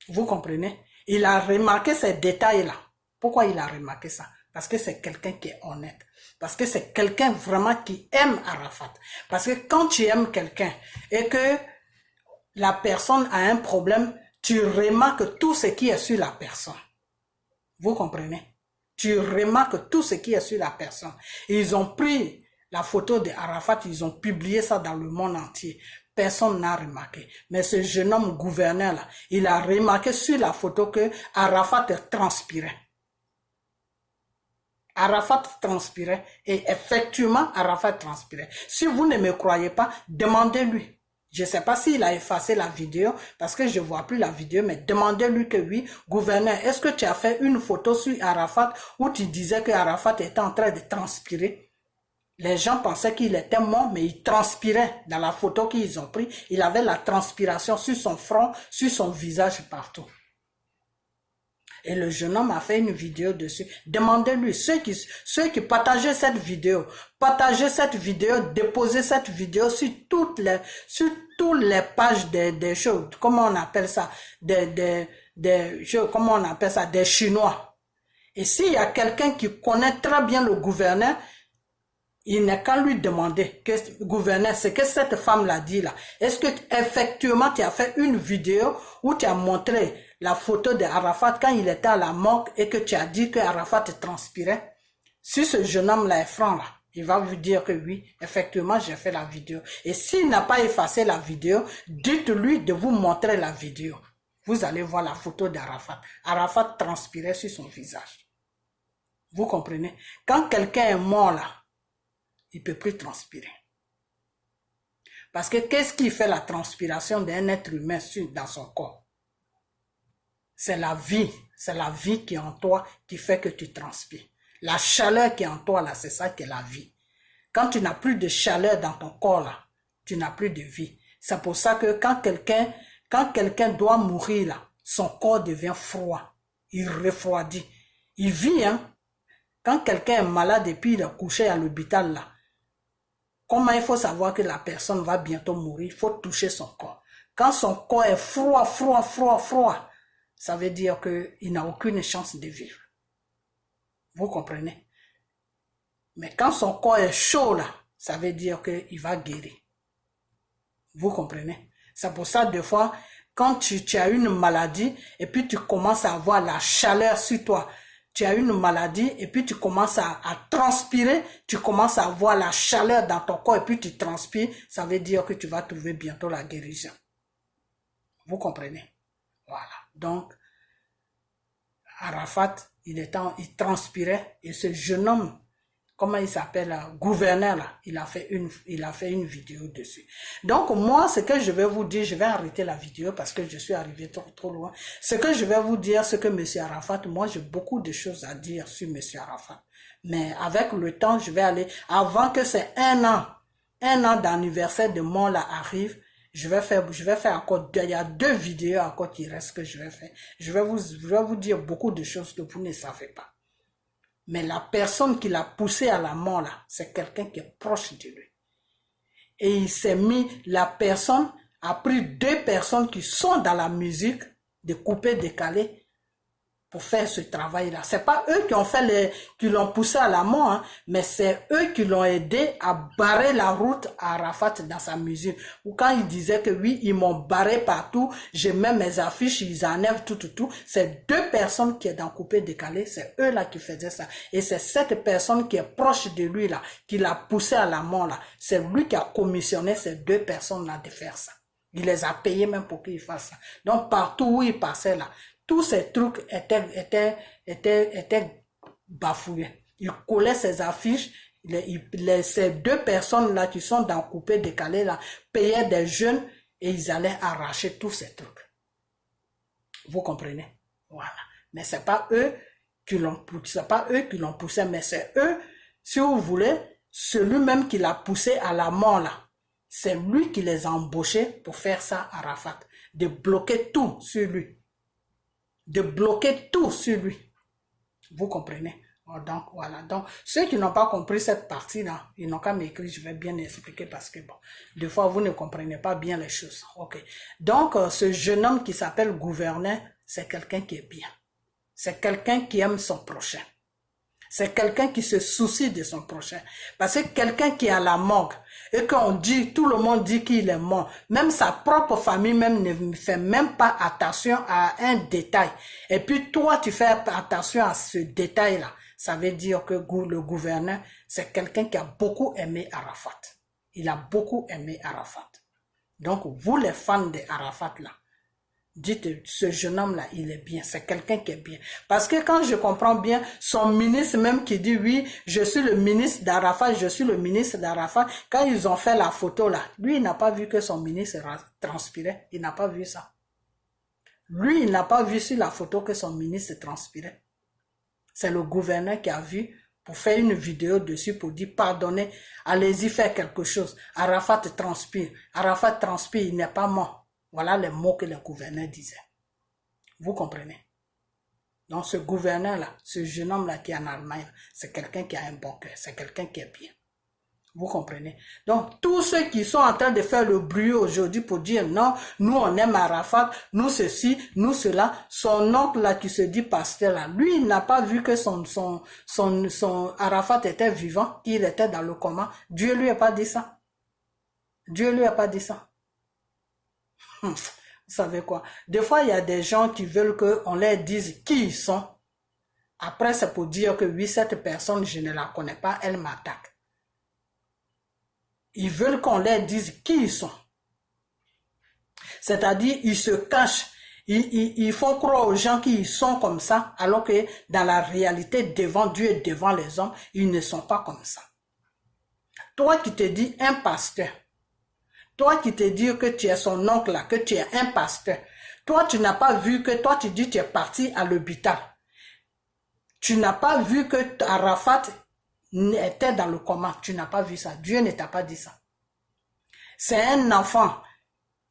Vous comprenez? Il a remarqué ces détails-là. Pourquoi il a remarqué ça? Parce que c'est quelqu'un qui est honnête. Parce que c'est quelqu'un vraiment qui aime Arafat. Parce que quand tu aimes quelqu'un et que la personne a un problème, tu remarques tout ce qui est sur la personne. Vous comprenez? Tu remarques tout ce qui est sur la personne. Et ils ont pris la photo de Arafat, ils ont publié ça dans le monde entier. Personne n'a remarqué. Mais ce jeune homme gouverneur-là, il a remarqué sur la photo que Arafat transpirait. Arafat transpirait. Et effectivement, Arafat transpirait. Si vous ne me croyez pas, demandez-lui. Je ne sais pas s'il a effacé la vidéo, parce que je ne vois plus la vidéo, mais demandez-lui que oui, gouverneur, est-ce que tu as fait une photo sur Arafat où tu disais que Arafat était en train de transpirer? Les gens pensaient qu'il était mort, mais il transpirait. Dans la photo qu'ils ont prise, il avait la transpiration sur son front, sur son visage, partout. Et le jeune homme a fait une vidéo dessus. Demandez-lui, ceux qui partageaient cette vidéo, déposez cette vidéo sur toutes les pages des choses, comment on appelle ça, des Chinois. Et s'il y a quelqu'un qui connaît très bien le gouverneur, il n'est qu'à lui demander, gouverneur, c'est que cette femme l'a dit là. Est-ce que effectivement tu as fait une vidéo où tu as montré la photo de Arafat quand il était à la morgue et que tu as dit que Arafat transpirait? Si ce jeune homme là est franc là, il va vous dire que oui, effectivement j'ai fait la vidéo. Et s'il n'a pas effacé la vidéo, dites-lui de vous montrer la vidéo. Vous allez voir la photo d'Arafat. Arafat transpirait sur son visage. Vous comprenez? Quand quelqu'un est mort là, il ne peut plus transpirer. Parce que qu'est-ce qui fait la transpiration d'un être humain dans son corps? C'est la vie qui est en toi qui fait que tu transpires. La chaleur qui est en toi là, c'est ça qui est la vie. Quand tu n'as plus de chaleur dans ton corps là, tu n'as plus de vie. C'est pour ça que quand quelqu'un doit mourir là, son corps devient froid. Il refroidit. Il vit, hein. Quand quelqu'un est malade et puis il est couché à l'hôpital là, comment il faut savoir que la personne va bientôt mourir? Il faut toucher son corps. Quand son corps est froid, ça veut dire qu'il n'a aucune chance de vivre. Vous comprenez? Mais quand son corps est chaud là, ça veut dire qu'il va guérir. Vous comprenez? C'est pour ça, des fois, quand tu as une maladie et puis tu commences à avoir la chaleur sur toi, tu as une maladie et puis tu commences à transpirer, tu commences à avoir la chaleur dans ton corps et puis tu transpires, ça veut dire que tu vas trouver bientôt la guérison. Vous comprenez? Voilà. Donc, Arafat, il transpirait et ce jeune homme, comment il s'appelle, gouverneur là, il a fait une vidéo dessus. Donc moi, ce que je vais vous dire, je vais arrêter la vidéo parce que je suis arrivé trop loin. Ce que je vais vous dire, c'est que M. Arafat, moi j'ai beaucoup de choses à dire sur M. Arafat. Mais avec le temps, je vais aller, avant que c'est un an d'anniversaire de mort là arrive, je vais faire encore il y a 2 vidéos encore qui restent que je vais faire. Je vais vous dire beaucoup de choses que vous ne savez pas. Mais la personne qui l'a poussé à la mort là, c'est quelqu'un qui est proche de lui. Et il s'est mis, la personne a pris 2 personnes qui sont dans la musique, de couper, décaler, pour faire ce travail-là. C'est pas eux qui l'ont poussé à la mort, hein, mais c'est eux qui l'ont aidé à barrer la route à Arafat dans sa musique. Ou quand il disait que oui, ils m'ont barré partout, je mets mes affiches, ils enlèvent tout. C'est 2 personnes qui est dans coupé décalé, c'est eux là qui faisaient ça. Et c'est cette personne qui est proche de lui là, qui l'a poussé à la mort là. C'est lui qui a commissionné ces 2 personnes là de faire ça. Il les a payés même pour qu'ils fassent ça. Donc partout où il passait là, tous ces trucs étaient bafouillés. Il collait ses affiches, ces 2 personnes-là qui sont dans coupé décalé, là, payaient des jeunes et ils allaient arracher tous ces trucs. Vous comprenez? Voilà. Mais c'est pas eux qui l'ont poussé, mais c'est eux, si vous voulez, celui-même qui l'a poussé à la mort, là. C'est lui qui les a embauchés pour faire ça à Arafat. De bloquer tout sur lui. De bloquer tout sur lui. Vous comprenez? Donc, voilà. Donc, ceux qui n'ont pas compris cette partie-là, ils n'ont qu'à m'écrire, je vais bien expliquer parce que, bon, des fois, vous ne comprenez pas bien les choses. Ok. Donc, ce jeune homme qui s'appelle gouverneur, c'est quelqu'un qui est bien. C'est quelqu'un qui aime son prochain. C'est quelqu'un qui se soucie de son prochain. Parce que quelqu'un qui est à la morgue, et qu'on dit, tout le monde dit qu'il est mort, même sa propre famille même ne fait même pas attention à un détail. Et puis toi, tu fais attention à ce détail-là. Ça veut dire que le gouverneur, c'est quelqu'un qui a beaucoup aimé Arafat. Il a beaucoup aimé Arafat. Donc, vous les fans de Arafat là, dites, ce jeune homme-là, il est bien. C'est quelqu'un qui est bien. Parce que quand je comprends bien, son ministre même qui dit, oui, je suis le ministre d'Arafat, je suis le ministre d'Arafat. Quand ils ont fait la photo là, lui, il n'a pas vu que son ministre transpirait. Il n'a pas vu ça. Lui, il n'a pas vu sur la photo que son ministre transpirait. C'est le gouverneur qui a vu pour faire une vidéo dessus pour dire, pardonnez, allez-y faire quelque chose. Arafat transpire. Arafat transpire, il n'est pas mort. Voilà les mots que le gouverneur disait. Vous comprenez? Donc ce gouverneur-là, ce jeune homme-là qui est en Allemagne, c'est quelqu'un qui a un bon cœur, c'est quelqu'un qui est bien. Vous comprenez? Donc tous ceux qui sont en train de faire le bruit aujourd'hui pour dire non, nous on aime Arafat, nous ceci, nous cela, son oncle là qui se dit pasteur là, lui il n'a pas vu que son Arafat était vivant, qu'il était dans le coma. Dieu lui a pas dit ça. Dieu lui a pas dit ça. Vous savez quoi? Des fois, il y a des gens qui veulent qu'on leur dise qui ils sont. Après, c'est pour dire que oui, cette personne, je ne la connais pas, elle m'attaque. Ils veulent qu'on leur dise qui ils sont. C'est-à-dire, ils se cachent. Ils font croire aux gens qu'ils sont comme ça, alors que dans la réalité, devant Dieu et devant les hommes, ils ne sont pas comme ça. Toi qui te dis un pasteur, toi qui te dis que tu es son oncle là, que tu es un pasteur. Toi, tu n'as pas vu que, toi tu dis que tu es parti à l'hôpital. Tu n'as pas vu que Arafat était dans le coma. Tu n'as pas vu ça. Dieu ne t'a pas dit ça. C'est un enfant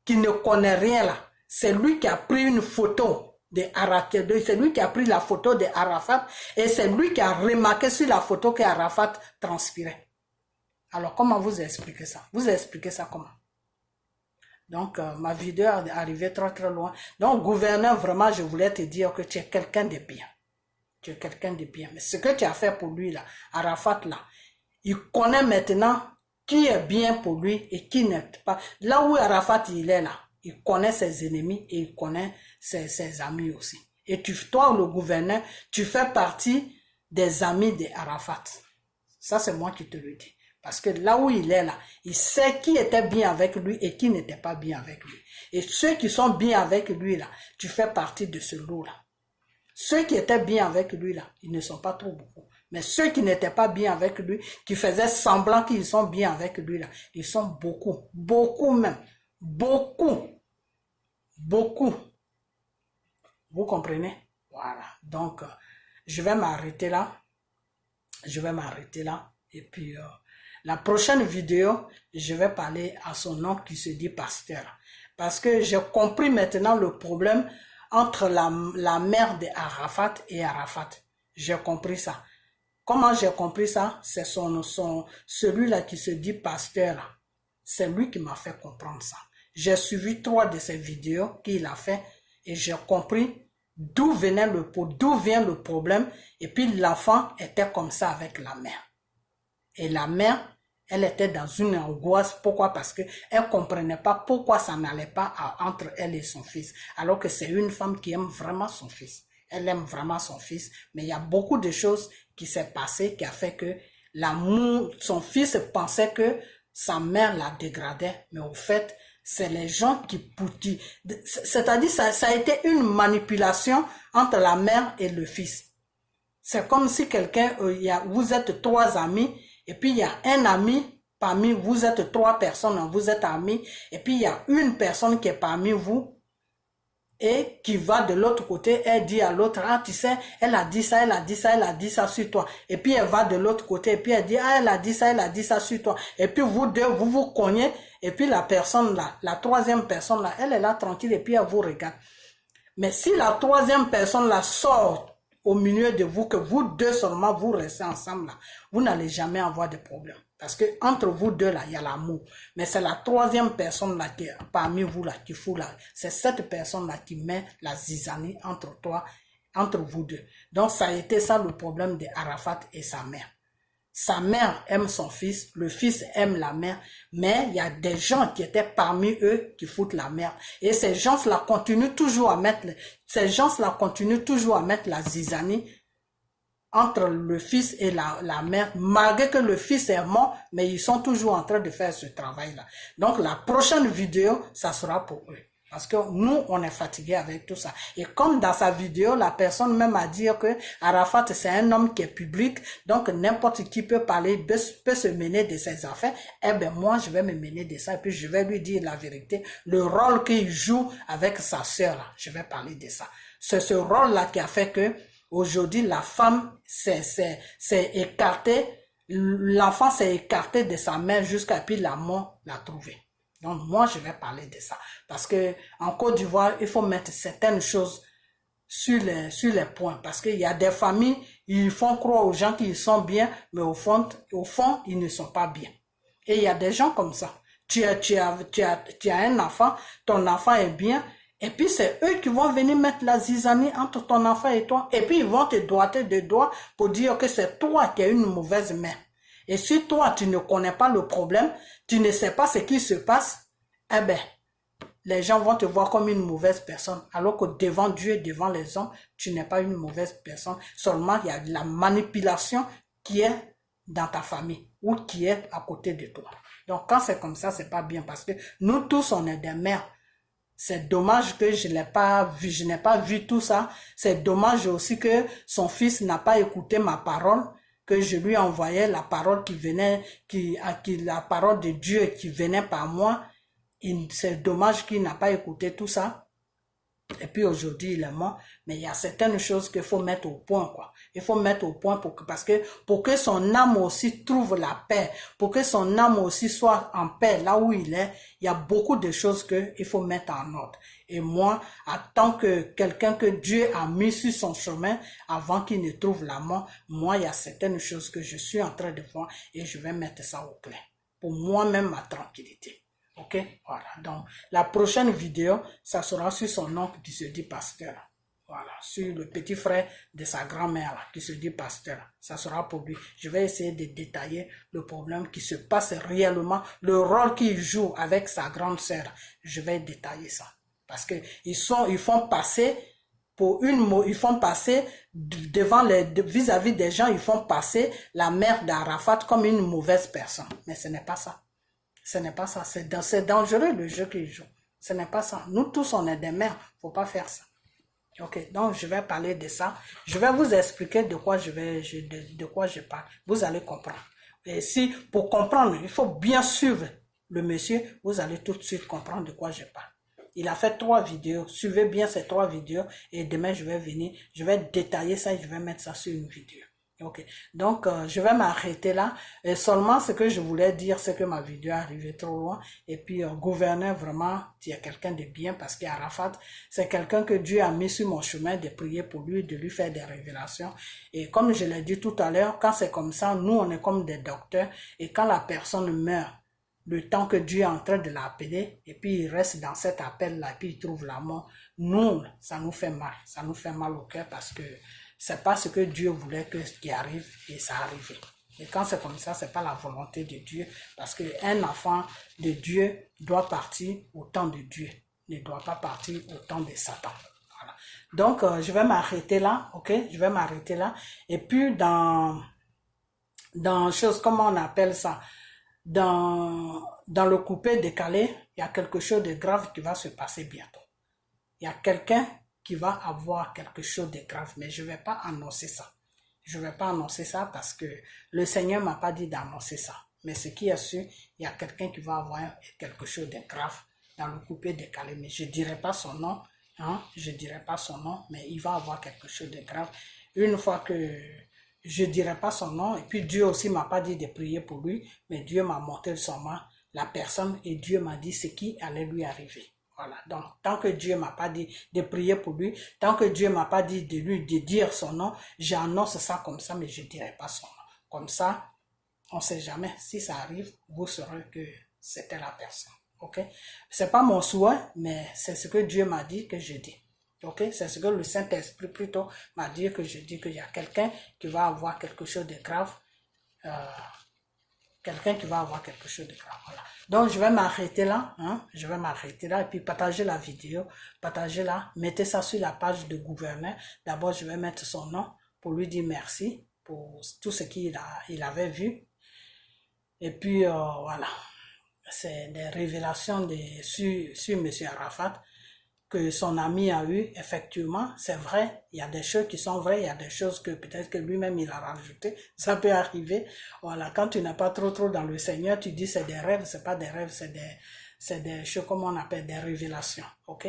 qui ne connaît rien là. C'est lui qui a pris une photo de Arafat. C'est lui qui a pris la photo de Arafat et c'est lui qui a remarqué sur la photo que Arafat transpirait. Alors, comment vous expliquez ça? Vous expliquez ça comment? Donc, ma vidéo est arrivée très loin. Donc, gouverneur, vraiment, je voulais te dire que tu es quelqu'un de bien. Tu es quelqu'un de bien. Mais ce que tu as fait pour lui, là, Arafat, là, il connaît maintenant qui est bien pour lui et qui n'est pas. Là où Arafat, il est là, il connaît ses ennemis et il connaît ses amis aussi. Et toi, le gouverneur, tu fais partie des amis de Arafat. Ça, c'est moi qui te le dis. Parce que là où il est là, il sait qui était bien avec lui et qui n'était pas bien avec lui. Et ceux qui sont bien avec lui là, tu fais partie de ce lot-là. Ceux qui étaient bien avec lui là, ils ne sont pas trop beaucoup. Mais ceux qui n'étaient pas bien avec lui, qui faisaient semblant qu'ils sont bien avec lui là, ils sont beaucoup. Beaucoup même. Beaucoup. Beaucoup. Vous comprenez? Voilà. Donc, je vais m'arrêter là. je vais m'arrêter là. Et puis, la prochaine vidéo, je vais parler à son oncle qui se dit pasteur. Parce que j'ai compris maintenant le problème entre la mère d'Arafat et Arafat. J'ai compris ça. Comment j'ai compris ça? C'est celui-là qui se dit pasteur. C'est lui qui m'a fait comprendre ça. J'ai suivi 3 de ses vidéos qu'il a fait et j'ai compris d'où vient le problème. Et puis l'enfant était comme ça avec la mère. Et la mère, elle était dans une angoisse. Pourquoi? Parce qu'elle ne comprenait pas pourquoi ça n'allait pas entre elle et son fils. Alors que c'est une femme qui aime vraiment son fils. Elle aime vraiment son fils. Mais il y a beaucoup de choses qui s'est passé qui a fait que son fils pensait que sa mère la dégradait. Mais au fait, c'est les gens c'est-à-dire ça a été une manipulation entre la mère et le fils. C'est comme si vous êtes 3 amis, et puis il y a un ami parmi vous êtes 3 personnes, vous êtes amis, et puis il y a une personne qui est parmi vous, et qui va de l'autre côté, elle dit à l'autre, ah tu sais, elle a dit ça, elle a dit ça, elle a dit ça sur toi. Et puis elle va de l'autre côté, et puis elle dit, ah elle a dit ça, elle a dit ça sur toi. Et puis vous deux, vous vous cognez, et puis la personne là, la 3e personne là, elle est là tranquille, et puis elle vous regarde. Mais si la 3e personne là sort au milieu de vous, que vous deux seulement vous restez ensemble là, vous n'allez jamais avoir de problème. Parce que entre vous deux là, il y a l'amour. Mais c'est la 3e personne là qui est parmi vous là, qui fout là. C'est cette personne là qui met la zizanie entre vous deux. Donc ça a été ça le problème de Arafat et sa mère. Sa mère aime son fils, le fils aime la mère, mais il y a des gens qui étaient parmi eux qui foutent la merde. Et ces gens-là continuent toujours à mettre la zizanie entre le fils et la mère, malgré que le fils est mort, mais ils sont toujours en train de faire ce travail-là. Donc la prochaine vidéo, ça sera pour eux. Parce que nous, on est fatigués avec tout ça. Et comme dans sa vidéo, la personne même a dit que Arafat, c'est un homme qui est public, donc n'importe qui peut parler, peut se mener de ses affaires. Eh bien, moi, je vais me mener de ça et puis je vais lui dire la vérité. Le rôle qu'il joue avec sa sœur, là, je vais parler de ça. C'est ce rôle-là qui a fait que aujourd'hui, la femme s'est écartée, l'enfant s'est écarté de sa mère jusqu'à puis la mort l'a trouvé. Donc, moi, je vais parler de ça. Parce que en Côte d'Ivoire, il faut mettre certaines choses sur les points. Parce qu'il y a des familles, ils font croire aux gens qu'ils sont bien, mais au fond, ils ne sont pas bien. Et il y a des gens comme ça. Tu as un enfant, ton enfant est bien, et puis c'est eux qui vont venir mettre la zizanie entre ton enfant et toi. Et puis ils vont te doigter de doigts pour dire que c'est toi qui as une mauvaise mère. Et si toi, tu ne connais pas le problème, tu ne sais pas ce qui se passe, eh bien, les gens vont te voir comme une mauvaise personne. Alors que devant Dieu et devant les hommes, tu n'es pas une mauvaise personne. Seulement, il y a de la manipulation qui est dans ta famille ou qui est à côté de toi. Donc, quand c'est comme ça, c'est pas bien parce que nous tous, on est des mères. C'est dommage que je n'ai pas vu tout ça. C'est dommage aussi que son fils n'a pas écouté ma parole, que je lui envoyais la parole la parole de Dieu qui venait par moi. C'est dommage qu'il n'a pas écouté tout ça. Et puis aujourd'hui, il est mort. Mais il y a certaines choses qu'il faut mettre au point, quoi. Il faut mettre au point pour que son âme aussi trouve la paix, pour que son âme aussi soit en paix là où il est. Il y a beaucoup de choses qu'il faut mettre en ordre. Et moi, en tant que quelqu'un que Dieu a mis sur son chemin avant qu'il ne trouve la mort, moi, il y a certaines choses que je suis en train de voir et je vais mettre ça au clair. Pour moi-même, ma tranquillité. Ok, voilà. Donc, la prochaine vidéo, ça sera sur son oncle qui se dit pasteur. Voilà, sur le petit frère de sa grand-mère qui se dit pasteur. Ça sera pour lui. Je vais essayer de détailler le problème qui se passe réellement, le rôle qu'il joue avec sa grande sœur. Je vais détailler ça. Parce que ils font passer vis-à-vis des gens, ils font passer la mère d'Arafat comme une mauvaise personne. Mais ce n'est pas ça. Ce n'est pas ça. C'est dangereux le jeu qu'ils jouent. Ce n'est pas ça. Nous tous, on est des mères. Faut pas faire ça. Ok, donc je vais parler de ça. Je vais vous expliquer de quoi je parle. Vous allez comprendre. Et pour comprendre, il faut bien suivre le monsieur. Vous allez tout de suite comprendre de quoi je parle. Il a fait 3 vidéos. Suivez bien ces 3 vidéos. Et demain, je vais venir. Je vais détailler ça et je vais mettre ça sur une vidéo. Ok, donc je vais m'arrêter là. Et seulement ce que je voulais dire, c'est que ma vidéo est arrivée trop loin. Et puis, gouverneur, vraiment, tu es quelqu'un de bien parce qu'Arafat, c'est quelqu'un que Dieu a mis sur mon chemin de prier pour lui, de lui faire des révélations. Et comme je l'ai dit tout à l'heure, quand c'est comme ça, nous, on est comme des docteurs. Et quand la personne meurt, le temps que Dieu est en train de l'appeler, et puis il reste dans cet appel-là, et puis il trouve la mort, nous, ça nous fait mal. Ça nous fait mal au cœur parce que c'est pas ce que Dieu voulait qui arrive et ça arrive. Et quand c'est comme ça, c'est pas la volonté de Dieu parce qu'un enfant de Dieu doit partir au temps de Dieu, ne doit pas partir au temps de Satan. Voilà. Donc, je vais m'arrêter là, ok? Je vais m'arrêter là. Et puis, dans chose, comment on appelle ça? Dans le coupé décalé, il y a quelque chose de grave qui va se passer bientôt. Il y a quelqu'un qui va avoir quelque chose de grave, mais je ne vais pas annoncer ça. Je ne vais pas annoncer ça parce que le Seigneur ne m'a pas dit d'annoncer ça. Mais ce qui est sûr, il y a quelqu'un qui va avoir quelque chose de grave dans le coupé décalé. Mais je ne dirai pas son nom, hein? Je ne dirai pas son nom, mais il va avoir quelque chose de grave. Une fois que je ne dirai pas son nom, et puis Dieu aussi ne m'a pas dit de prier pour lui, mais Dieu m'a montré seulement la personne et Dieu m'a dit ce qui allait lui arriver. Voilà, donc tant que Dieu m'a pas dit de prier pour lui, tant que Dieu m'a pas dit de dire son nom, j'annonce ça comme ça, mais je ne dirai pas son nom. Comme ça, on ne sait jamais, si ça arrive, vous saurez que c'était la personne. Ok? C'est pas mon souhait, mais c'est ce que Dieu m'a dit que je dis. Ok? C'est ce que le Saint-Esprit plutôt m'a dit que je dis qu'il y a quelqu'un qui va avoir quelque chose de grave. Quelqu'un qui va avoir quelque chose de grave. Voilà. Donc, je vais m'arrêter là. Hein? Je vais m'arrêter là et puis partager la vidéo. Partagez-la. Mettez ça sur la page de gouverneur. D'abord, je vais mettre son nom pour lui dire merci pour tout ce qu'il avait vu. Et puis, voilà. C'est des révélations sur M. Arafat que son ami a eu, effectivement, c'est vrai, il y a des choses qui sont vraies, il y a des choses que peut-être que lui-même il a rajouté, ça peut arriver. Voilà, quand tu n'es pas trop dans le Seigneur, tu dis c'est des rêves, c'est pas des rêves, c'est des choses, comme on appelle, des révélations, ok?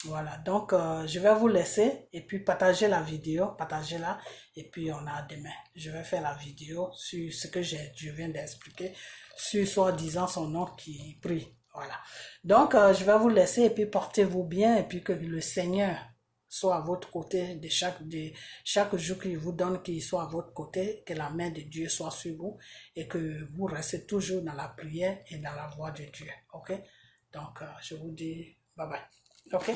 Voilà, donc je vais vous laisser et puis partager la vidéo, partagez-la et puis on a demain. Je vais faire la vidéo sur ce que je viens d'expliquer, sur soi-disant son nom qui prie. Voilà. Donc, je vais vous laisser et puis portez-vous bien et puis que le Seigneur soit à votre côté de chaque jour qu'il vous donne, qu'il soit à votre côté, que la main de Dieu soit sur vous et que vous restez toujours dans la prière et dans la voie de Dieu. Ok? Donc, je vous dis bye bye. Ok?